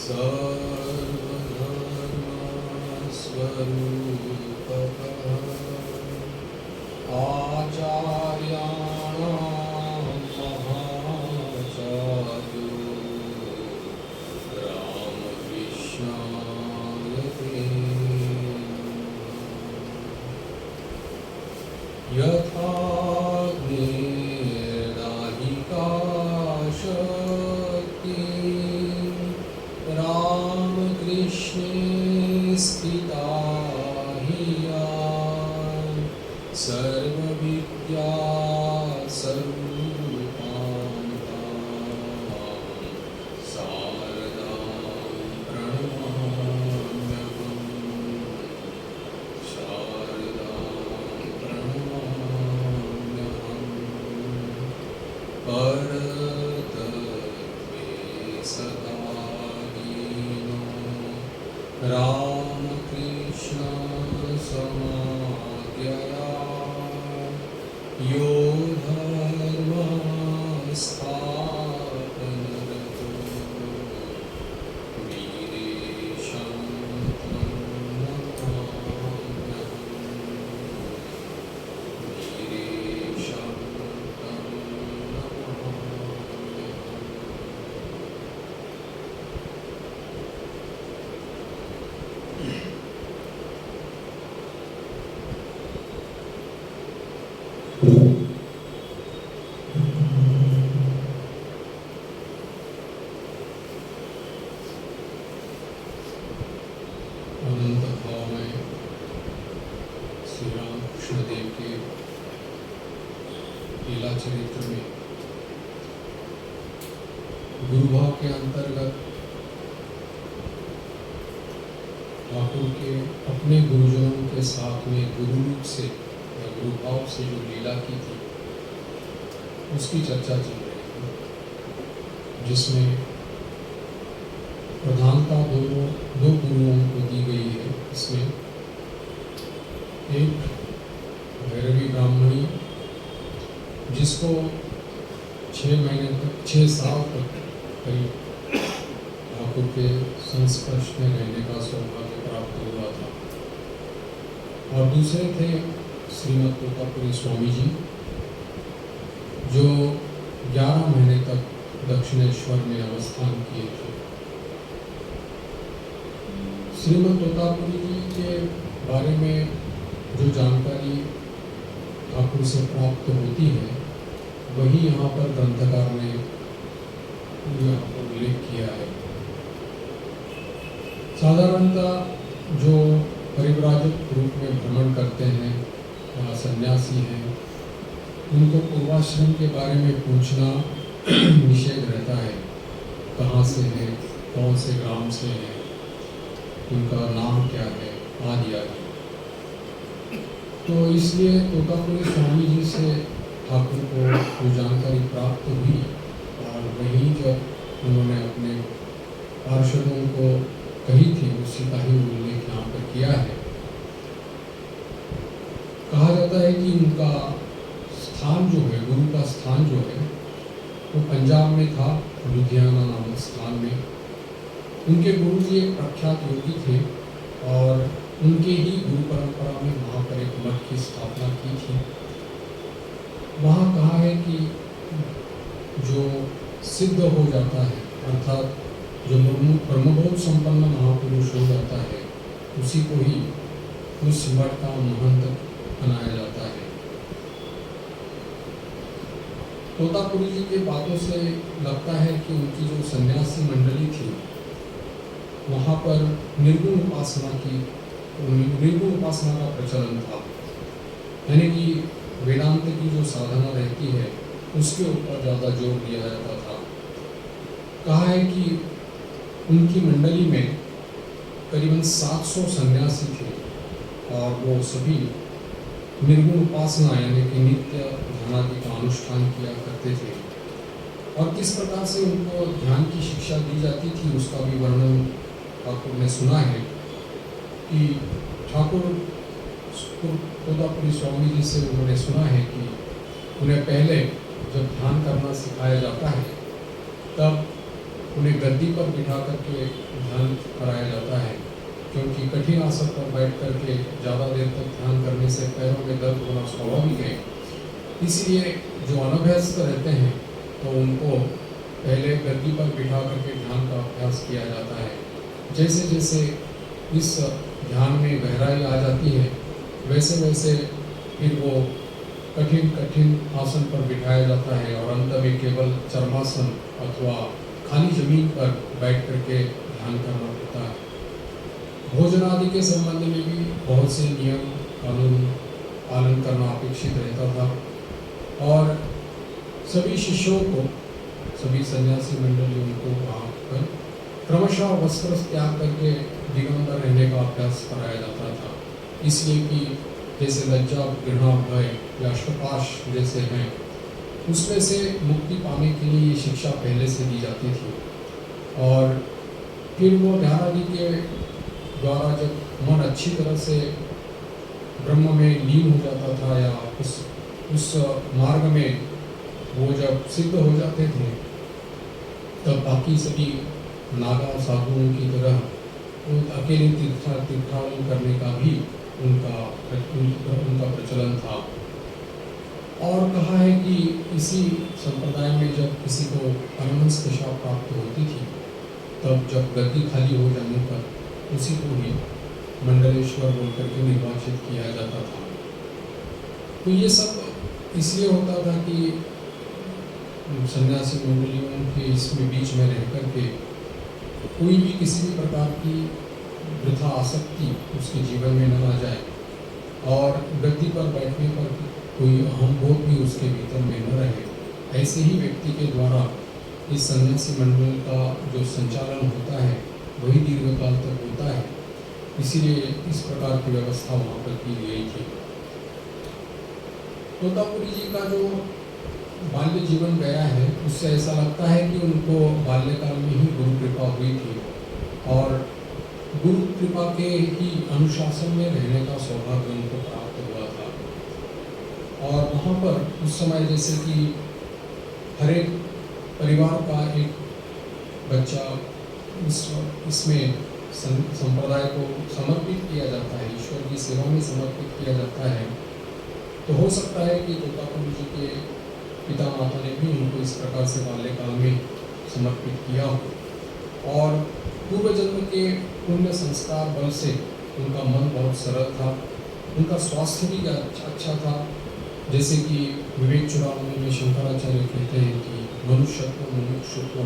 सर्वधर्मस्वरूपः आचार्याणां महाचार्यो रामकृष्णाय ते नमः। यथाग्निर्दाहिका शक्तिः रामकृष्णे स्थिता हिया सर्वविद्या स्वरूपां तां शारदां प्रणमाम्यहम्। परतत्वे सदा दीनो रामकृष्ण समाज्ञया यो धर्मस्थापनरतो वीरेशं तं नमाम्यहम्। वीरेशं तं अनंत भाव में श्री राम कृष्ण देव के लीला चरित्र में गुरु भाव के अंतर्गत ठाकुर के अपने गुरुजनों के साथ में गुरु रूप से या गुरु भाव से जो लीला की थी उसकी चर्चा चल रही है, जिसमें प्रधानता दो गुरुओं को दी गई है। इसमें एक भैरवी ब्राह्मणी जिसको 6 साल तक करीब ठाकुर के संस्पर्श में रहने का सौभाग्य प्राप्त हुआ था, और दूसरे थे श्रीमद तोतापुरी स्वामी जी जो 11 महीने तक दक्षिणेश्वर में अवस्थान किए थे। श्रीमद तोतापुरी जी के बारे में जो जानकारी ठाकुर से प्राप्त होती है वही यहाँ पर ग्रंथकार ने यहाँ पर उल्लेख किया है। साधारणतः जो परिव्राजक रूप में भ्रमण करते हैं या सन्यासी हैं उनको पूर्वाश्रम के बारे में पूछना निषेध रहता है। कहाँ से है, कौन से ग्राम से है, उनका नाम क्या है, आदि आदि। तो इसलिए तोतापुरी स्वामी जी से ठाकुर को जो जानकारी प्राप्त हुई और वही जब उन्होंने अपने पार्षदों को कही थी उसी का ही उल्लेख यहाँ पर किया है। कहा जाता है कि उनका स्थान जो है, गुरु का स्थान जो है वो पंजाब में था, लुधियाना नामक स्थान में। उनके गुरु जी एक प्रख्यात योगी थे और उनके ही गुरु परंपरा में वहाँ पर एक मठ की स्थापना की थी। वहाँ कहा है कि जो सिद्ध हो जाता है अर्थात जो ब्रह्मबोध संपन्न महापुरुष हो जाता है उसी को ही उस मठ का महंत बनाया जाता है। तोतापुरी जी के बातों से लगता है कि उनकी जो सन्यासी मंडली थी वहाँ पर निर्गुण उपासना का प्रचलन था, यानी कि वेदांत की जो साधना रहती है उसके ऊपर ज़्यादा जोर दिया जाता था। कहा है कि उनकी मंडली में करीबन 700 सन्यासी थे और वो सभी निर्गुण उपासना यानी कि नित्य ध्यानादि का अनुष्ठान किया करते थे। और किस प्रकार से उनको ध्यान की शिक्षा दी जाती थी उसका भी वर्णन ठाकुर ने सुना है कि ठाकुर तोतापुरी स्वामी जी से उन्होंने सुना है कि उन्हें पहले जब ध्यान करना सिखाया जाता है तब उन्हें गद्दी पर बिठा करके ध्यान कराया जाता है, क्योंकि कठिन आसन पर बैठ करके ज़्यादा देर तक ध्यान करने से पैरों में दर्द होना स्वाभाविक है। इसलिए जो अनभ्यस्त रहते हैं तो उनको पहले गद्दी पर बिठा करके ध्यान का अभ्यास किया जाता है। जैसे जैसे इस ध्यान में गहराई आ जाती है, वैसे वैसे फिर वो कठिन कठिन आसन पर बिठाया जाता है और अंत में केवल चरमासन अथवा खाली जमीन पर बैठ करके ध्यान करना पड़ता है। भोजन आदि के संबंध में भी बहुत से नियम कानून पालन करना अपेक्षित रहता था और सभी शिष्यों को, सभी सन्यासी मंडलियों को वहाँ पर क्रमशः वस्त्र त्याग करके दिगंबर रहने का अभ्यास कराया जाता था। इसलिए कि जैसे लज्जा, घृणा, भय या अष्टपाश जैसे हैं, उसमें से मुक्ति पाने के लिए ये शिक्षा पहले से दी जाती थी। और फिर वो ध्यान आदि के द्वारा जब मन अच्छी तरह से ब्रह्म में लीन हो जाता था या उस मार्ग में वो जब सिद्ध हो जाते थे, तब बाकी सभी नागा साधुओं की तरह वो अकेले तीर्थाटन करने का भी उनका प्रचलन था। और कहा है कि इसी संप्रदाय में जब किसी को अनमनस दशा प्राप्त होती थी, तब जब गद्दी खाली हो जाने पर उसी को ही मंडलेश्वर बोलकर के निर्वाचित किया जाता था। तो ये सब इसलिए होता था कि सन्यासी मंडलियों के इसमें बीच में रह कर के कोई भी किसी भी प्रकार की वृथा आसक्ति उसके जीवन में न आ जाए और गद्दी पर बैठने पर कोई अहम बोध भी उसके भीतर में न रहे। ऐसे ही व्यक्ति के द्वारा इस सन्यासी मंडल का जो संचालन होता है वही दीर्घकाल तक होता है। इसीलिए इस प्रकार की व्यवस्था वहाँ पर की गई थी। तोतापुरी जी का जो बाल्य जीवन गया है, उससे ऐसा लगता है कि उनको बाल्यकाल में ही गुरु कृपा हुई थी और गुरु कृपा के ही अनुशासन में रहने का सौभाग्य उनको प्राप्त हुआ था। और वहाँ पर उस समय जैसे कि हर एक परिवार का एक बच्चा इसमें संप्रदाय को समर्पित किया जाता है, ईश्वर की सेवा में समर्पित किया जाता है। तो हो सकता है कि तोतापुरी जी के पिता माता ने भी उनको इस प्रकार से बाल्यकाल में समर्पित किया हो और पूर्व जन्म के पुण्य संस्कार बल से उनका मन बहुत सरल था, उनका स्वास्थ्य भी अच्छा था। जैसे कि विवेक चूड़ामणि में शंकराचार्य कहते हैं कि मनुष्यत्व, मुमुक्षुत्व,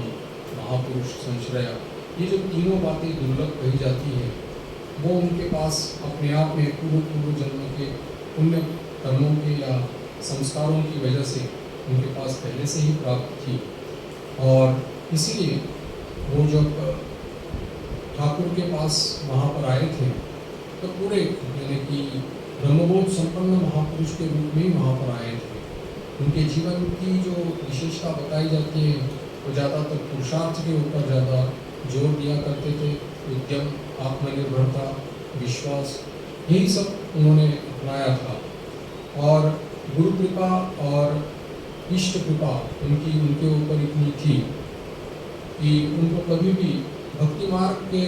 महापुरुष संश्रया, ये जो तीनों बातें दुर्लभ कही जाती है, वो उनके पास अपने आप में पूर्व जन्म के पुण्य कर्मों के या संस्कारों की वजह से उनके पास पहले से ही प्राप्त थी। और इसीलिए वो जब ठाकुर के पास वहाँ पर आए थे तो पूरे यानी कि ब्रह्मबोध संपन्न महापुरुष के रूप में ही वहाँ पर आए थे। उनके जीवन की जो विशेषता बताई जाती है वो ज़्यादातर पुरुषार्थ के ऊपर ज़्यादा जोर दिया करते थे। उद्यम, आत्मनिर्भरता, विश्वास, यही सब उन्होंने अपनाया था। और गुरु कृपा और इष्ट कृपा उनके ऊपर इतनी थी कि उनको कभी भी भक्ति मार्ग के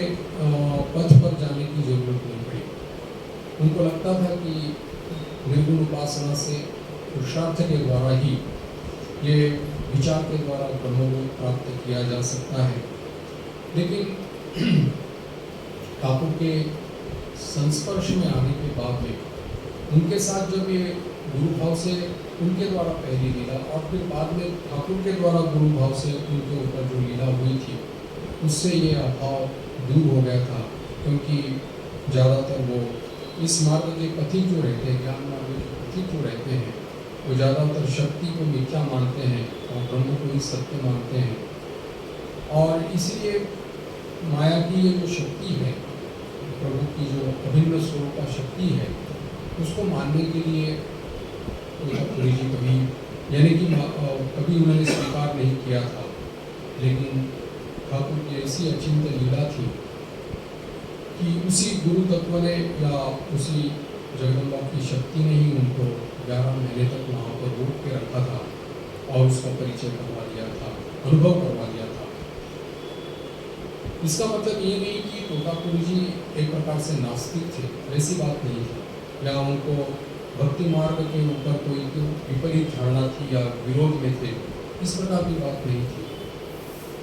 पथ पर जाने की जरूरत नहीं पड़ी। उनको लगता था कि निर्गुण उपासना से पुरुषार्थ के द्वारा ही, ये विचार के द्वारा ब्रह्मबोध प्राप्त किया जा सकता है। लेकिन ठाकुर के संस्पर्श में आने के बाद में उनके साथ जब ये गुरु भाव से उनके द्वारा पहली लीला और फिर बाद में ठाकुर के द्वारा गुरु भाव से उनके ऊपर जो लीला हुई थी, उससे ये अभाव दूर हो गया था। क्योंकि ज़्यादातर वो इस मार्ग के पथिक जो रहते हैं, ज्ञान मार्ग के पथिक जो रहते हैं, वो ज़्यादातर शक्ति को मिथ्या मानते हैं और ब्रह्म को ही सत्य मानते हैं। और इसलिए माया की ये जो शक्ति है, प्रभु की जो अभिन्न स्वरूप का शक्ति है, उसको मानने के लिए तोतापुरी जी कभी यानी कि कभी उन्होंने स्वीकार नहीं किया था। लेकिन ठाकुर की ऐसी अचिंत्य लीला थी कि उसी गुरु तत्व ने या उसी जगदम्बा की शक्ति ने ही उनको 11 महीने तक वहाँ पर रोक के रखा था और उसका परिचय करवा दिया था, अनुभव करवा दिया था। इसका मतलब ये नहीं कि तोतापुरी जी एक प्रकार से नास्तिक थे, ऐसी बात नहीं थी, या उनको भक्ति मार्ग के ऊपर कोई विपरीत धारणा थी या विरोध में थे, इस प्रकार की बात नहीं थी।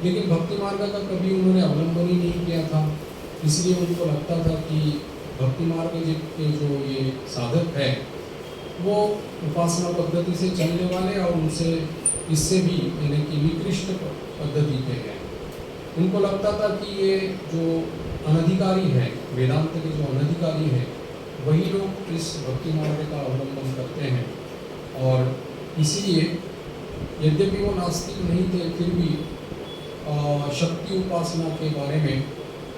लेकिन भक्ति मार्ग का कभी उन्होंने अवलंबन ही नहीं किया था, इसलिए उनको लगता था कि भक्ति मार्ग के जो ये साधक है वो उपासना पद्धति से चलने वाले और उनसे इससे भी यानी कि निकृष्ट पद्धति के हैं। उनको लगता था कि ये जो अनधिकारी है, वेदांत के जो अनधिकारी है, वही लोग इस भक्ति मार्ग का अवलंबन करते हैं। और इसलिए यद्यपि वो नास्तिक नहीं थे, फिर भी शक्ति उपासना के बारे में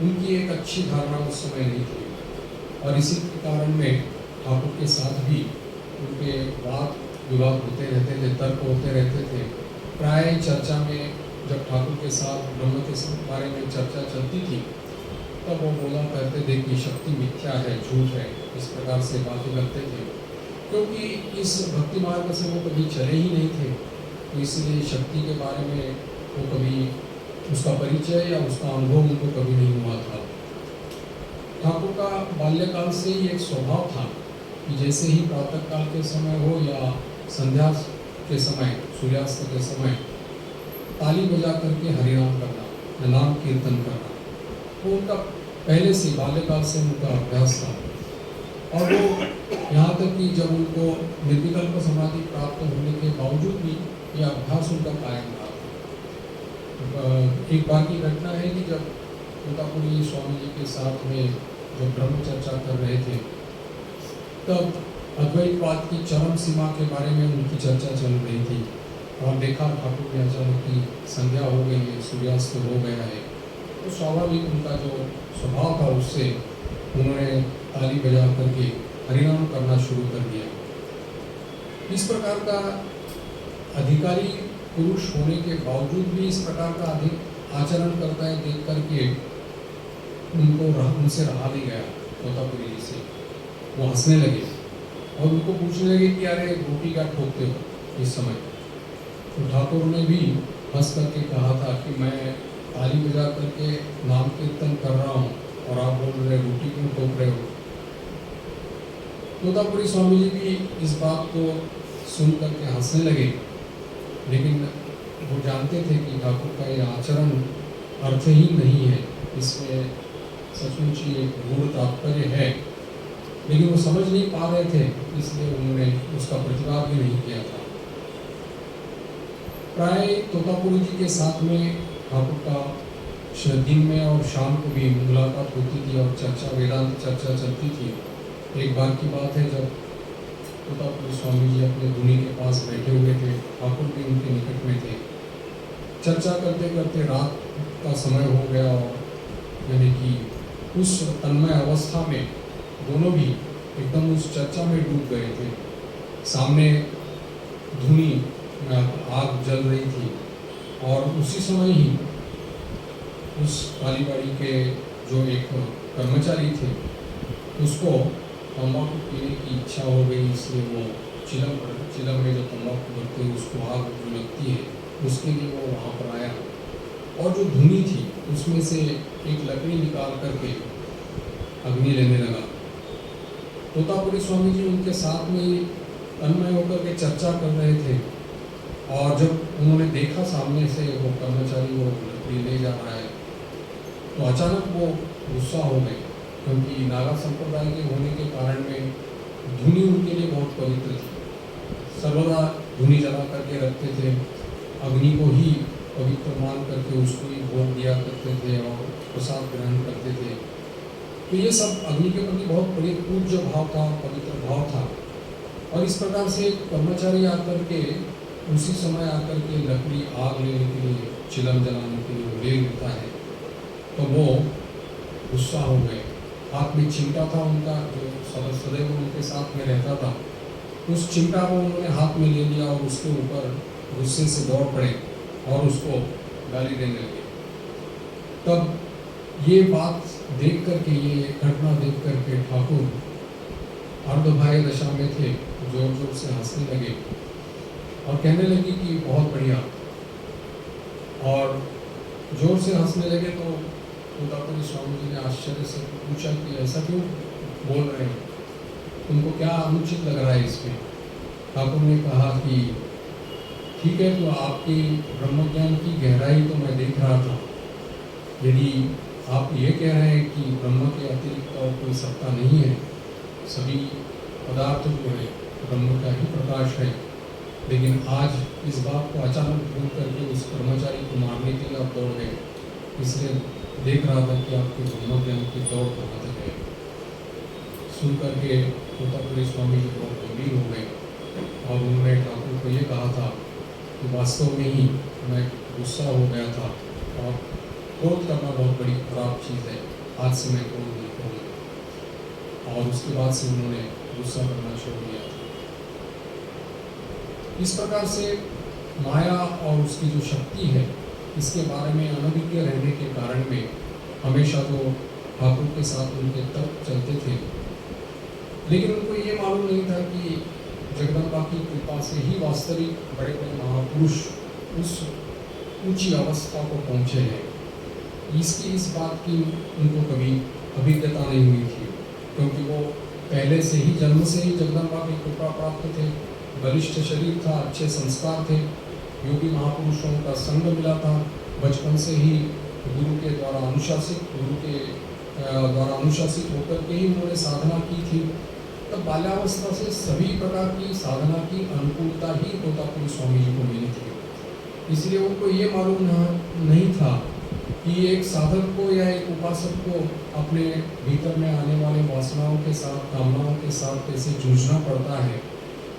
उनकी एक अच्छी धारणा उस समय नहीं थी। और इसी के कारण में ठाकुर के साथ भी उनके वाद विवाद होते रहते थे, तर्क होते रहते थे। प्राय चर्चा में जब ठाकुर के साथ ब्रह्म के बारे में चर्चा चलती थी, तब वो बोला करते थे कि शक्ति मिथ्या है, झूठ है, इस प्रकार से बातें करते थे। क्योंकि इस भक्ति मार्ग से वो कभी चले ही नहीं थे, तो इसलिए शक्ति के बारे में वो कभी उसका परिचय या उसका अनुभव उनको कभी नहीं हुआ था। ठाकुर का बाल्यकाल से ही एक स्वभाव था कि जैसे ही प्रातः काल के समय हो या संध्या के समय, सूर्यास्त के समय ताली बजा करके हरिनाम करना, नाम कीर्तन करना, वो उनका पहले से बाल्यकाल से उनका अभ्यास था। और वो यहाँ तक कि जब उनको निर्विकल्प समाधि प्राप्त होने के बावजूद भी यह अभ्यास उनका कायम रहा। एक बार की घटना है कि जब तोतापुरी स्वामी जी के साथ में जब ब्रह्म चर्चा कर रहे थे, तब अद्वैतवाद की चरम सीमा के बारे में उनकी चर्चा चल रही थी। और देखा ठाकुर ने अचानक की संध्या हो गई है, सूर्यास्त हो गया है, तो स्वाभाविक उनका जो स्वभाव था उससे उन्होंने ताली बजा करके हरिनाम करना शुरू कर दिया। इस प्रकार का अधिकारी पुरुष होने के बावजूद भी इस प्रकार का अधिक आचरण करता है देख करके उनसे रहा नहीं गया तोतापुरी जी से। वो हंसने लगे और उनको पूछने लगे कि अरे रोटी क्या ठोकते हो इस समय। तो ठाकुर ने भी हंस करके कहा था कि मैं ताली बजा करके नाम कीर्तन कर रहा हूँ और आप बोल रहे रोटी क्यों ठोक रहे हो। तोतापुरी स्वामी जी भी इस बात को सुन करके हंसने लगे, लेकिन वो जानते थे कि ठाकुर का ये आचरण अर्थहीन नहीं है, इसमें सचमुच ही एक गूढ़ तात्पर्य है, लेकिन वो समझ नहीं पा रहे थे, इसलिए उन्होंने उसका प्रतिवाद भी नहीं किया था। प्राय तोतापुरी जी के साथ में ठाकुर का दिन में और शाम को भी मुलाकात होती थी और चर्चा, वेदांत चर्चा चलती थी। एक बार की बात है जब तोतापुरी स्वामी जी अपने धुनी के पास बैठे हुए थे, ठाकुर भी उनके निकट में थे। चर्चा करते करते रात का समय हो गया और यानी कि उस तन्मय अवस्था में दोनों भी एकदम उस चर्चा में डूब गए थे। सामने धुनी में आग जल रही थी और उसी समय ही उस कालीबाड़ी के जो एक कर्मचारी थे उसको तम्बाकू पीने की इच्छा हो गई, इसलिए वो चिलम में जो तम्बाकू भरते हैं उसको आग जो लगती है उसके लिए वो वहाँ पर आया और जो धुनी थी उसमें से एक लकड़ी निकाल करके अग्नि लेने लगा। तोतापुरी स्वामी जी उनके साथ में तन्मय होकर के चर्चा कर रहे थे और जब उन्होंने देखा सामने से वो कर्मचारी वो लकड़ी ले जा रहा है तो अचानक वो गुस्सा हो गए, क्योंकि नागा संप्रदाय के होने के कारण में धुनी उनके लिए बहुत पवित्र थी। सर्वदा धुनी जला करके रखते थे, अग्नि को ही पवित्र मान करके उसको ही भोग दिया करते थे और प्रसाद ग्रहण करते थे। तो ये सब अग्नि के प्रति बहुत बड़ी पूज्य भाव था, पवित्र भाव था। और इस प्रकार से कर्मचारी आकर के उसी समय आकर के लकड़ी आग लेने के लिए, चिलम जलाने के लिए ले लेता है, तो वो गुस्सा हो गए। हाथ में चिमटा था उनका जो सदैव उनके साथ में रहता था, उस चिमटा को उन्होंने हाथ में ले लिया और उसके ऊपर गुस्से से दौड़ पड़े और उसको गाली देने लगे। तब ये बात देख करके, ये घटना देख करके ठाकुर अर्धभाई दशा में थे, जोर जोर से हंसने लगे और कहने लगे कि बहुत बढ़िया। और जोर से हंसने लगे तो तोतापुरी स्वामी जी ने आश्चर्य से पूछा कि ऐसा क्यों बोल रहे हैं, तुमको क्या अनुचित लग रहा है इसमें। ठाकुर ने कहा कि ठीक है, तो आपकी ब्रह्मज्ञान की गहराई तो मैं देख रहा था। यदि आप ये कह रहे हैं कि ब्रह्म के अतिरिक्त और कोई सत्ता नहीं है, सभी पदार्थ जो है ब्रह्म का ही प्रकाश है, लेकिन आज इस बात को अचानक भूल करके उस कर्मचारी को मारने के लिए आप दौड़ गए, इसलिए देख रहा था कि आपके ब्रह्म ज्ञान की दौड़ कहाँ तक है। सुन करके तोतापुरी स्वामी जी बहुत गंभीर हो गए और उन्होंने ठाकुर को ये कहा था कि वास्तव में ही मैं गुस्सा हो गया था और क्रोध करना बहुत बड़ी खराब चीज़ है, आज से मैं क्रोध नहीं करूँगा। और उसके बाद से उन्होंने गुस्सा करना छोड़ दिया था। इस प्रकार से माया और उसकी जो शक्ति है, इसके बारे में अनभिज्ञ रहने के कारण में हमेशा तो ठाकुर के साथ उनके तर्क चलते थे, लेकिन उनको ये मालूम नहीं था कि जगदम्बा की कृपा से ही वास्तविक बड़े बड़े महापुरुष उस ऊंची अवस्था को पहुँचे हैं। इस बात की उनको कभी अभिज्ञता नहीं हुई थी, क्योंकि वो पहले से ही जन्म से ही जगदम्बा की कृपा प्राप्त थे, बलिष्ठ शरीर था, अच्छे संस्कार थे, योगी महापुरुषों का संग मिला था, बचपन से ही गुरु के द्वारा अनुशासित होकर के ही उन्होंने साधना की थी। तब बाल्यावस्था से सभी प्रकार की साधना की अनुकूलता ही तोतापुरी स्वामी जी को मिली थी। इसलिए उनको ये मालूम नहीं था कि एक साधक को या एक उपासक को अपने भीतर में आने वाले वासनाओं के साथ, कामनाओं के साथ कैसे जूझना पड़ता है,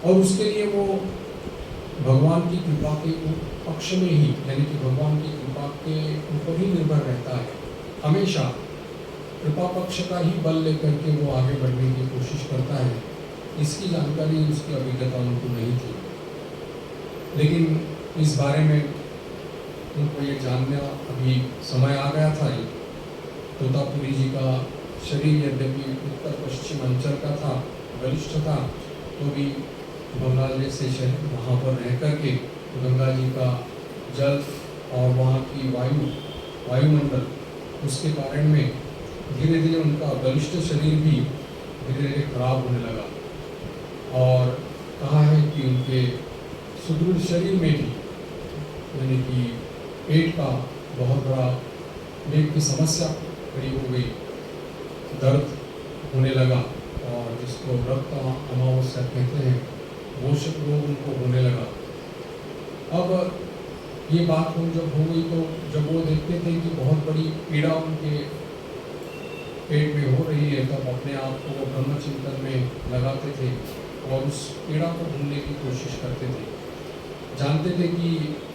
और उसके लिए वो भगवान की कृपा के पक्ष में ही, यानी कि भगवान की कृपा के ऊपर ही निर्भर रहता है। हमेशा कृपा पक्ष का ही बल लेकर के वो आगे बढ़ने की कोशिश करता है। इसकी जानकारी, उसकी अभिज्ञता उनको नहीं थी, लेकिन इस बारे में उनको ये जानना अभी समय आ गया था। तोतापुरी जी का शरीर यद्यपि उत्तर पश्चिम अंचल का था, बलिष्ठ था, तो भी बंगाल जैसे शहर वहाँ पर रह कर के गंगा जी का जल और वहाँ की वायुमंडल, उसके कारण में धीरे धीरे उनका बलिष्ठ शरीर भी धीरे धीरे खराब होने लगा। और कहा है कि उनके सुदृढ़ शरीर में भी, यानी कि पेट का बहुत बड़ा पेट की समस्या खड़ी हो गई, दर्द होने लगा, और जिसको रक्त अमावस्या कहते हैं, वो सब रोग उनको होने लगा। अब ये बात जब हो गई, तो जब वो देखते थे कि बहुत बड़ी पीड़ा उनके पेट में हो रही है, तब अपने आप को वो ब्रह्म चिंतन में लगाते थे और उस पीड़ा को ढूंढने की कोशिश करते थे। जानते थे कि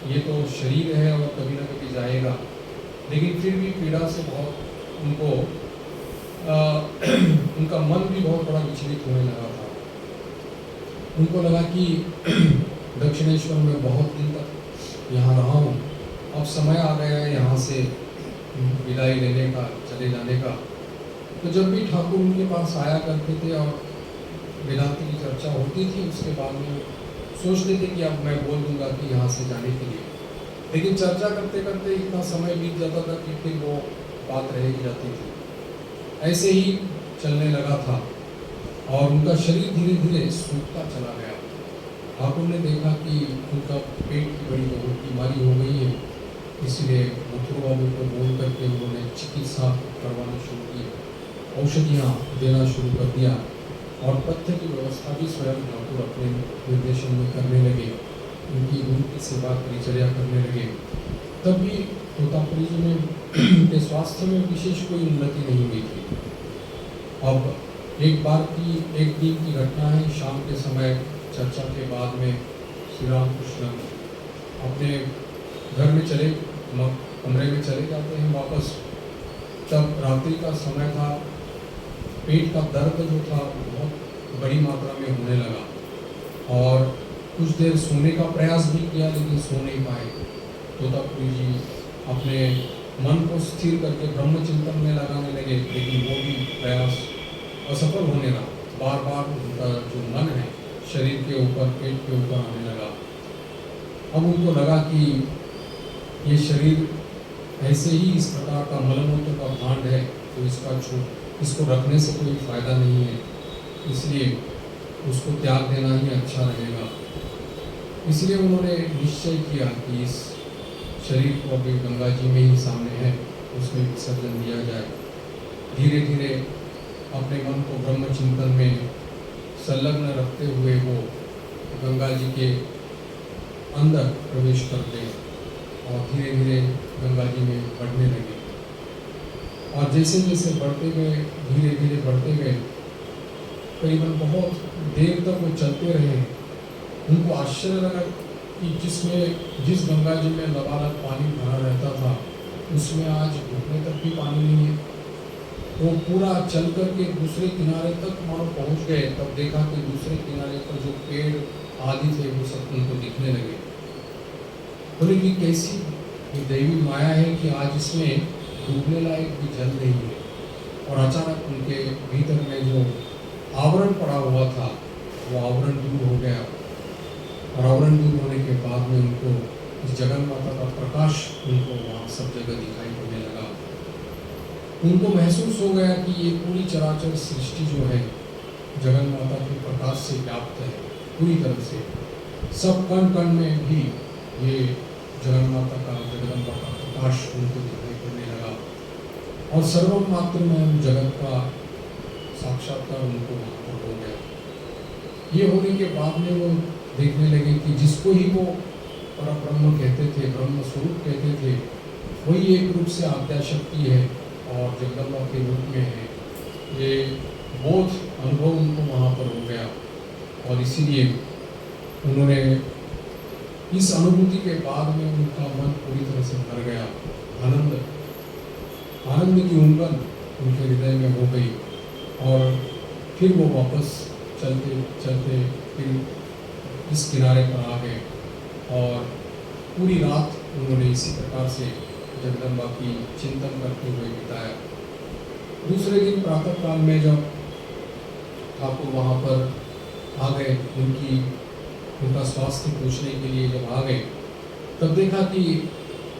ये तो शरीर है और कभी ना कभी जाएगा, लेकिन फिर भी पीड़ा से बहुत उनको उनका मन भी बहुत बड़ा विचलित होने लगा था। उनको लगा कि दक्षिणेश्वर में बहुत दिन तक यहाँ रहा हूँ, अब समय आ गया है यहाँ से विदाई लेने का, चले जाने का। तो जब भी ठाकुर उनके पास आया करते थे और वेदांत की चर्चा होती थी, उसके बाद में सोचते थे कि अब मैं बोल दूंगा कि यहाँ से जाने के लिए, लेकिन चर्चा करते करते इतना समय बीत जाता था कि फिर वो बात रह ही जाती थी। ऐसे ही चलने लगा था और उनका शरीर धीरे धीरे सूखता चला गया। ठाकुर ने देखा कि उनका पेट की बड़ी बीमारी हो गई है, इसलिए मथुर बाबू को बोल करके उन्होंने चिकित्सा करवाना शुरू की, औषधियाँ देना शुरू कर दिया और पथ्य की व्यवस्था भी स्वयं ठाकुर अपने निर्देशन में करने लगे, उनकी गुरु की सेवा परिचर्या करने लगे। तब भी तोतापुरी जी में के स्वास्थ्य में विशेष कोई उन्नति नहीं हुई थी। अब एक दिन की घटना है, शाम के समय चर्चा के बाद में श्री रामकृष्ण अपने घर में कमरे में चले जाते हैं वापस। तब रात्रि का समय था, पेट का दर्द जो था बहुत बड़ी मात्रा में होने लगा और कुछ देर सोने का प्रयास भी किया, लेकिन सो नहीं पाए। तोतापुरी जी अपने मन को स्थिर करके ब्रह्म चिंतन में लगाने लगे, लेकिन वो भी प्रयास असफल होने लगा। बार बार उनका जो मन है शरीर के ऊपर, पेट के ऊपर आने लगा। अब उनको लगा कि ये शरीर ऐसे ही इस प्रकार का मलमूत्र का भांड है तो इसको रखने से कोई फायदा नहीं है, इसलिए उसको त्याग देना ही अच्छा रहेगा। इसलिए उन्होंने निश्चय किया कि इस शरीर को अभी गंगा जी में ही सामने है, उसमें विसर्जन दिया जाए। धीरे धीरे अपने मन को ब्रह्म चिंतन में संलग्न रखते हुए वो गंगा जी के अंदर प्रवेश करते और धीरे धीरे गंगा जी में बढ़ने लगे। और जैसे जैसे बढ़ते गए, धीरे धीरे बढ़ते गए, करीबन बहुत देर तक वो चलते रहे। उनको आश्चर्य लगा कि जिस गंगा जी में लबालब पानी भरा रहता था, उसमें आज घुटने तक भी पानी नहीं है। वो पूरा चल कर के दूसरे किनारे तक मानो पहुंच गए, तब देखा कि दूसरे किनारे पर जो पेड़ आदि थे वो सब उनको दिखने लगे। बोले कि कैसी ये दैवी माया है कि आज इसमें डूबने लायक भी जल नहीं है। और अचानक उनके भीतर में जो आवरण पड़ा हुआ था वो आवरण दूर हो गया। और आवरण दूर होने के बाद में उनको इस जगन माता का प्रकाश उनको वहाँ सब जगह दिखाई पड़ने लगा। उनको महसूस हो गया कि ये पूरी चराचर सृष्टि जो है जगन माता के प्रकाश से व्याप्त है पूरी तरह से। सब कण कण में भी ये जगन माता का, जगदम्बा का प्रकाश उनको दिखाई पड़ने लगा। और सर्वम मात्र में जगत का साक्षात्कार उनको वहाँ पर हो गया। ये होने के बाद में वो देखने लगे कि जिसको ही वो परब्रह्म कहते थे, ब्रह्म स्वरूप कहते थे, वही एक रूप से आद्या शक्ति है और जगदम्बा के रूप में है। ये बोध अनुभव उनको वहाँ पर हो गया। और इसीलिए उन्होंने इस अनुभूति के बाद में उनका मन पूरी तरह से भर गया। आनंद की उंगल उनके हृदय में हो गई। और फिर वो वापस चलते चलते फिर इस किनारे पर आ गए और पूरी रात उन्होंने इसी प्रकार से जगदम्बा की चिंतन करते हुए बिताया। दूसरे दिन प्रातः काल में जब ठाकुर वहाँ पर आ गए, उनका स्वास्थ्य पूछने के लिए जब आ गए, तब देखा कि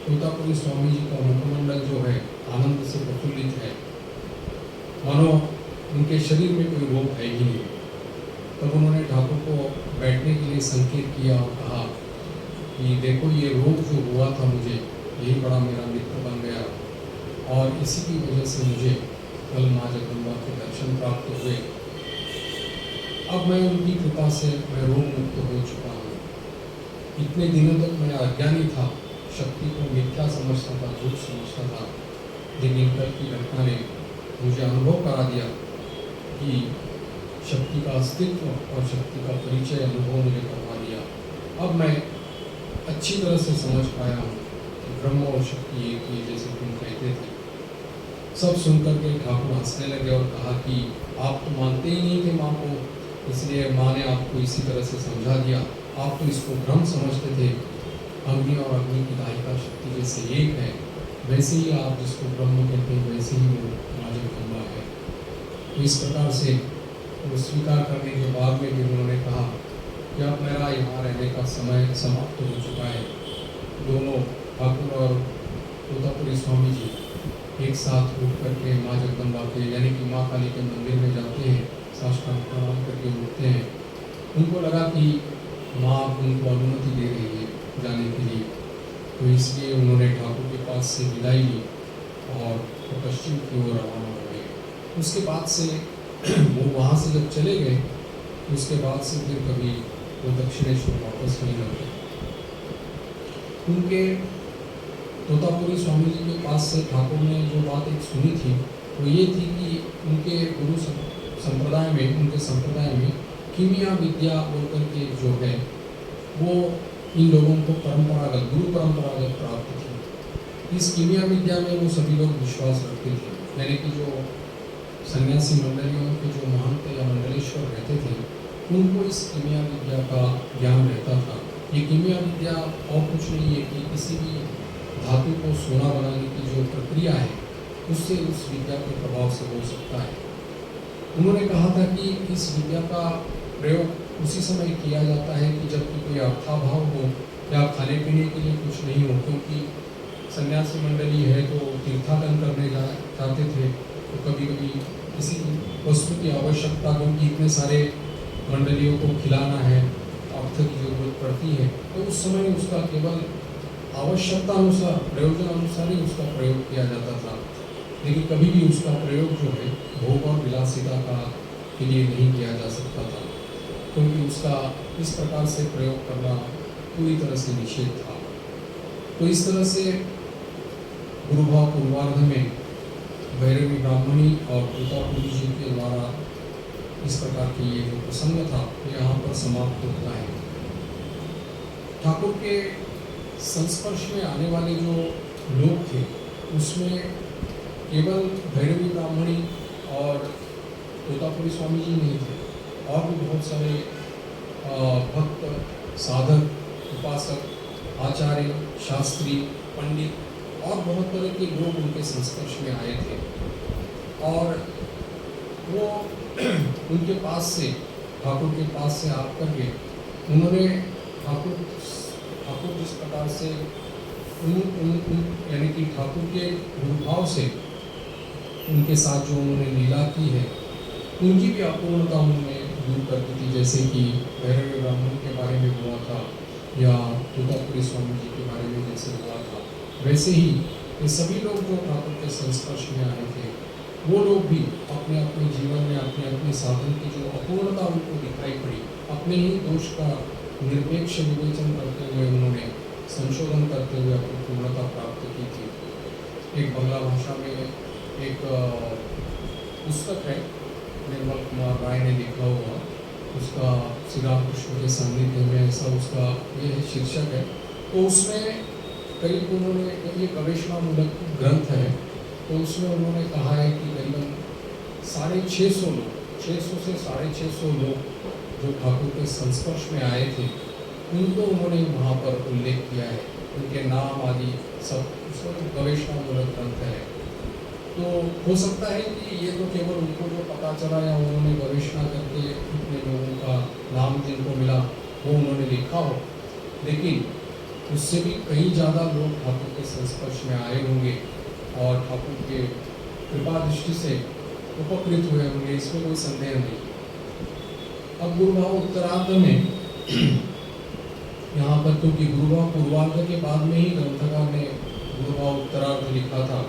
तोतापुरी स्वामी जी का मुखमंडल जो है आनंद से प्रफुल्लित है, मानो उनके शरीर में कोई रोग है ही नहीं। तब उन्होंने ठाकुर को बैठने के लिए संकेत किया और कहा कि देखो ये रोग जो हुआ था मुझे, यही बड़ा मेरा मित्र बन गया और इसी की वजह से मुझे कल माँ जगदम्बा के दर्शन प्राप्त हुए। अब मैं उनकी कृपा से मैं रोग मुक्त हो चुका हूँ। इतने दिनों तक मैं अज्ञानी था, शक्ति को मिथ्या समझता था, झूठ समझता था, लेकिन कल की घटना ने मुझे अनुभव करा दिया कि शक्ति का अस्तित्व और शक्ति का परिचय अनुभव मुझे करवा दिया। अब मैं अच्छी तरह से समझ पाया हूँ कि ब्रह्म और शक्ति एक ही, जैसे तुम कहते थे। सब सुनकर के ठाकुर हंसने लगे और कहा कि आप तो मानते ही नहीं थे माँ को, इसलिए माँ ने आपको इसी तरह से समझा दिया। आप तो इसको भ्रम समझते थे। अग्नि और अग्नि की दायिका शक्ति जैसे एक है, वैसे ही आप जिसको ब्रह्म कहते हैं वैसे ही वो माँ जगदम्बा है। तो इस प्रकार से वो स्वीकार करने के बाद में भी उन्होंने कहा कि अब मेरा यहाँ रहने का समय समाप्त हो चुका है। दोनों ठाकुर और तोतापुरी स्वामी जी एक साथ उठ करके माँ जगदम्बा के यानी कि माँ काली के मंदिर में जाते हैं, साष्टांग प्रणाम करके उठते हैं। उनको लगा कि माँ उनको अनुमति दे रही है जाने के लिए, तो इसलिए उन्होंने ठाकुर के पास से विदाई ली और पश्चिम की ओर रवाना हो गए। उसके बाद से वो वहाँ से जब चले गए, उसके बाद से फिर कभी वो दक्षिणेश्वर वापस नहीं लौटे। उनके तोतापुरी स्वामी जी के पास से ठाकुर ने जो बात एक सुनी थी वो ये थी कि उनके गुरु संप्रदाय में, उनके संप्रदाय में कीमिया विद्या बोलकर के जो है वो इन लोगों को परंपरागत, गुरु परंपरागत प्राप्त थी। इस कीमिया विद्या में वो सभी लोग विश्वास रखते थे, यानी कि जो सन्यासी मंडलियों के जो महंत या मंडलेश्वर रहते थे उनको इस कीमिया विद्या का ज्ञान रहता था। ये कीमिया विद्या और कुछ नहीं है कि किसी भी धातु को सोना बनाने की जो प्रक्रिया है उससे उस विद्या के प्रभाव से हो सकता है। उन्होंने कहा था कि इस विद्या का प्रयोग उसी समय किया जाता है कि जब कि कोई अर्थाभाव हो या खाने पीने के लिए कुछ नहीं हो, क्योंकि सन्यासी मंडली है तो तीर्थाटन करने जाते थे, तो कभी कभी किसी वस्तु की आवश्यकता, क्योंकि इतने सारे मंडलियों को खिलाना है, अर्थ की जरूरत पड़ती है, तो उस समय उसका केवल आवश्यकता अनुसार, प्रयोजन अनुसार ही उसका प्रयोग किया जाता था। लेकिन कभी भी उसका प्रयोग जो है भोग और विलासिता का के लिए नहीं किया जा सकता था, क्योंकि उसका इस प्रकार से प्रयोग करना पूरी तरह से निषेध था। तो इस तरह से गुरुभाव पूर्वार्ध में भैरवी ब्राह्मणी और तोतापुरी जी के द्वारा इस प्रकार की ये जो प्रसंग था यहाँ पर समाप्त होता है। ठाकुर के संस्पर्श में आने वाले जो लोग थे उसमें केवल भैरवी ब्राह्मणी और तोतापुरी स्वामी जी नहीं थे, और भी बहुत सारे भक्त, साधक, उपासक, आचार्य, शास्त्री, पंडित और बहुत तरह के लोग उनके संस्पर्श में आए थे। और वो उनके पास से, ठाकुर के पास से आकर के उन्होंने ठाकुर जिस प्रकार से यानी कि ठाकुर के गुरुभाव से उनके साथ जो उन्होंने लीला की है, उनकी भी अपूर्णता उन्होंने दूर कर दी थी। जैसे कि भैरवी ब्राह्मण के बारे में हुआ था या तोतापुरी स्वामी जी के बारे में जैसे हुआ था, वैसे ही ये सभी लोग जो ठाकुर के संस्पर्श में आए थे, वो लोग भी अपने अपने जीवन में अपने अपने साधन की जो अपूर्णता उनको दिखाई पड़ी, अपने ही दोष का निरपेक्ष विवेचन करते हुए उन्होंने संशोधन करते हुए अपनी पूर्णता प्राप्त की थी। एक बांग्ला भाषा में एक पुस्तक है, निर्मल कुमार राय ने लिखा हुआ, उसका श्री रामकृष्ण के सानिध्य में, ऐसा उसका ये शीर्षक है। तो उसमें करीब उन्होंने, ये गवेषणामूलक ग्रंथ है, तो उसमें उन्होंने कहा है कि करीबन 650 लोग, 600 से 650 लोग जो ठाकुर के संस्पर्श में आए थे, उनको उन्होंने वहाँ पर उल्लेख किया है, उनके नाम आदि सब, उसमें गवेषणामूलक ग्रंथ है। तो हो सकता है कि ये तो केवल उनको जो पता चला या उन्होंने गवेषणा करके इतने लोगों का नाम जिनको मिला वो उन्होंने लिखा हो, लेकिन उससे भी कहीं ज़्यादा लोग ठाकुर के संस्पर्श में आए होंगे और ठाकुर के कृपा दृष्टि से उपकृत हुए होंगे, इसमें कोई संदेह नहीं। अब गुरुभाव उत्तरार्ध में यहाँ पर, क्योंकि गुरुभाव पूर्वार्ध के बाद में ही ग्रंथकार ने गुरुभाव उत्तरार्ध लिखा था,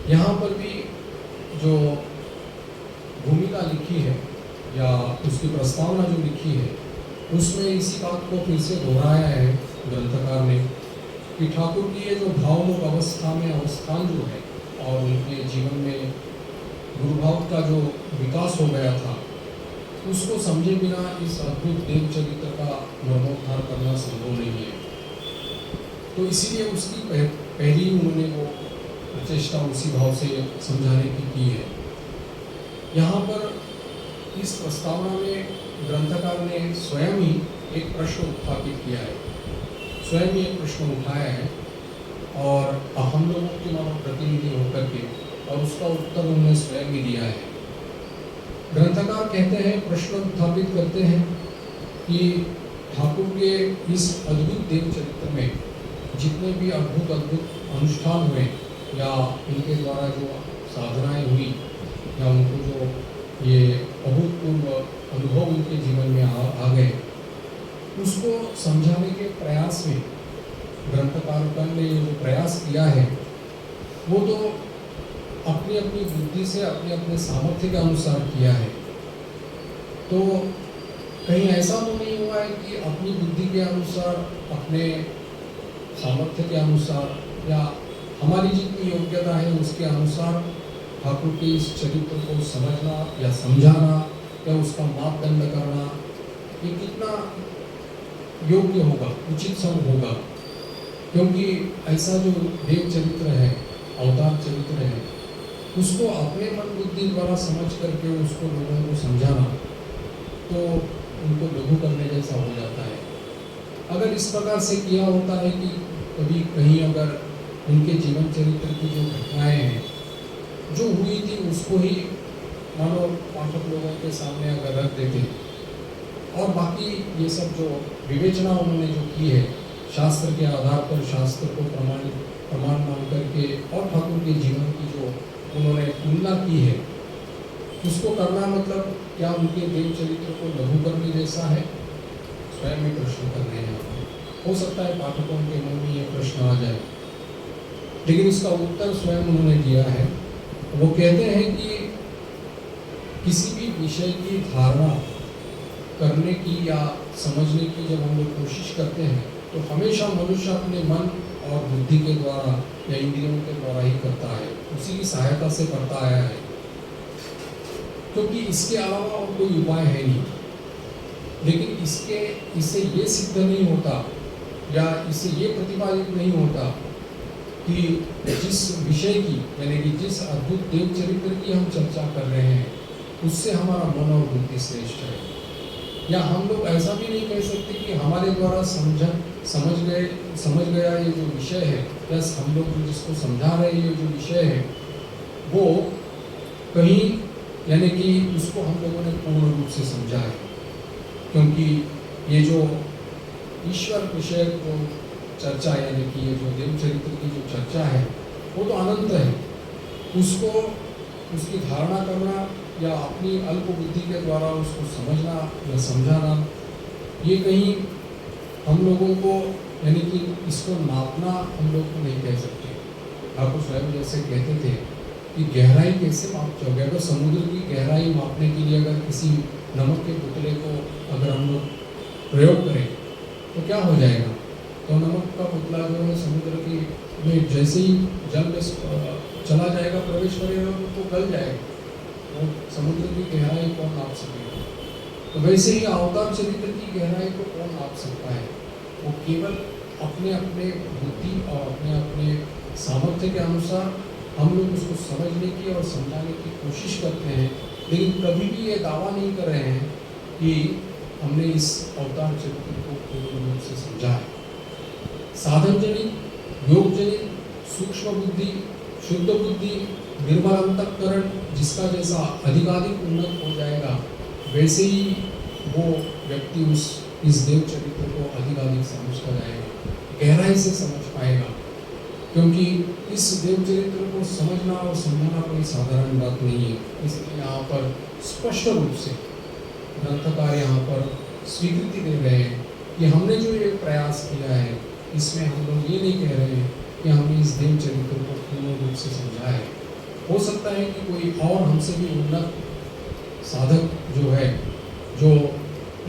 यहाँ पर भी जो भूमिका लिखी है या उसकी प्रस्तावना जो लिखी है, उसमें इसी बात को फिर से दोहराया है ग्रंथकार ने कि ठाकुर की ये जो भावमुख अवस्था में अवस्थान जो है और उनके जीवन में गुरुभाव का जो विकास हो गया था, उसको समझे बिना इस अद्भुत देव चरित्र का मर्मोद्धार करना संभव नहीं है। तो इसीलिए उसकी पहली उन्होंने वो प्रचेष्टा उसी भाव से समझाने की है। यहाँ पर इस प्रस्तावना में ग्रंथकार ने स्वयं ही एक प्रश्न उत्थापित किया है, स्वयं ही एक प्रश्न उठाया है और हम लोगों के मानो प्रतिनिधि होकर के, और उसका उत्तर उन्होंने स्वयं ही दिया है। ग्रंथकार कहते हैं, प्रश्न उत्थापित करते हैं कि ठाकुर के इस अद्भुत देव चरित्र में जितने भी अद्भुत अनुष्ठान हुए या उनके द्वारा जो साधनाएं हुई या उनको जो ये अभूतपूर्व अनुभव उनके जीवन में आ गए, उसको समझाने के प्रयास में ग्रंथकार ने जो प्रयास किया है वो तो अपनी अपनी बुद्धि से अपने अपने सामर्थ्य के अनुसार किया है। तो कहीं ऐसा तो नहीं हुआ है कि अपनी बुद्धि के अनुसार, अपने सामर्थ्य के अनुसार या हमारी जितनी योग्यता है उसके अनुसार ठाकुर के इस चरित्र को समझना या समझाना या उसका मापदंड करना, ये कितना योग्य होगा, उचित सब होगा। क्योंकि ऐसा जो देव चरित्र है, अवतार चरित्र है, उसको अपने मन बुद्धि द्वारा समझ करके उसको लोगों को समझाना तो उनको लघु करने जैसा हो जाता है। अगर इस प्रकार से किया होता है कि कभी कहीं अगर उनके जीवन चरित्र की जो घटनाएं हैं जो हुई थी उसको ही मानो पाठक लोगों के सामने अगर रख देते और बाकी ये सब जो विवेचना उन्होंने जो की है शास्त्र के आधार पर, शास्त्र को प्रमाण के और ठाकुर के जीवन की जो उन्होंने तुलना की है, उसको करना मतलब क्या उनके देव चरित्र को लघु करने जैसा है? स्वयं ही प्रश्न कर रहे हैं आप। हो सकता है पाठकों के मन में ये प्रश्न आ जाए, लेकिन इसका उत्तर स्वयं उन्होंने दिया है। वो कहते हैं कि किसी भी विषय की धारणा करने की या समझने की जब हम लोग कोशिश करते हैं तो हमेशा मनुष्य अपने मन और बुद्धि के द्वारा या इंद्रियों के द्वारा ही करता है, उसी की सहायता से करता आया है, क्योंकि इसके अलावा और कोई उपाय है नहीं। लेकिन इससे ये सिद्ध नहीं होता या इससे ये प्रतिपादित नहीं होता कि जिस विषय की यानी कि जिस अद्भुत देव चरित्र की हम चर्चा कर रहे हैं उससे हमारा मन और बुद्धि श्रेष्ठ है। या हम लोग ऐसा भी नहीं कह सकते कि हमारे द्वारा समझ गया ये जो विषय है, प्लस हम लोग जिसको समझा रहे हैं ये जो विषय है वो कहीं यानी कि उसको हम लोगों ने पूर्ण रूप से समझा है, क्योंकि ये जो ईश्वर विषय जो चर्चा यानी कि ये जो देव चरित्र की जो चर्चा है वो तो अनंत है। उसको उसकी धारणा करना या अपनी अल्प बुद्धि के द्वारा उसको समझना या समझाना, ये कहीं हम लोगों को यानी कि इसको नापना हम लोग को नहीं कह सकते। ठाकुर स्वयं जैसे कहते थे कि गहराई कैसे माप जाओगे? अगर समुद्र की गहराई मापने के लिए अगर किसी नमक के पुतले को अगर हम लोग प्रयोग करें तो क्या हो जाएगा? तो नमक का पुतला जो है समुद्र की में जैसे ही जल में चला जाएगा, प्रवेश करेगा तो गल जाएगा। वो समुद्र की गहराई कौन नाप सकेगा? तो वैसे ही अवतार चरित्र की गहराई को कौन नाप सकता है? वो केवल अपने अपने बुद्धि और अपने अपने सामर्थ्य के अनुसार हम लोग उसको समझने की और समझाने की कोशिश करते हैं, लेकिन कभी भी ये दावा नहीं कर रहे हैं कि हमने इस अवतार चरित्र को पूर्ण रूप से समझा है। साधन जनित, योग जनित, सूक्ष्म बुद्धि, शुद्ध बुद्धि, निर्मल अंतःकरण जिसका जैसा अधिकाधिक उन्नत हो जाएगा वैसे ही वो व्यक्ति इस देव चरित्र को अधिकाधिक समझता जाएगा, गहराई से समझ पाएगा। क्योंकि इस देव चरित्र को समझना और समझाना कोई साधारण बात नहीं है। इसलिए यहाँ पर स्पष्ट रूप से ग्रंथकार यहाँ पर स्वीकृति दे रहे हैं कि हमने जो ये प्रयास किया है इसमें हम लोग ये नहीं कह रहे हैं कि हमने इस देव चरित्र को पूर्ण रूप से समझा है। हो सकता है कि कोई और हमसे भी उन्नत साधक जो है, जो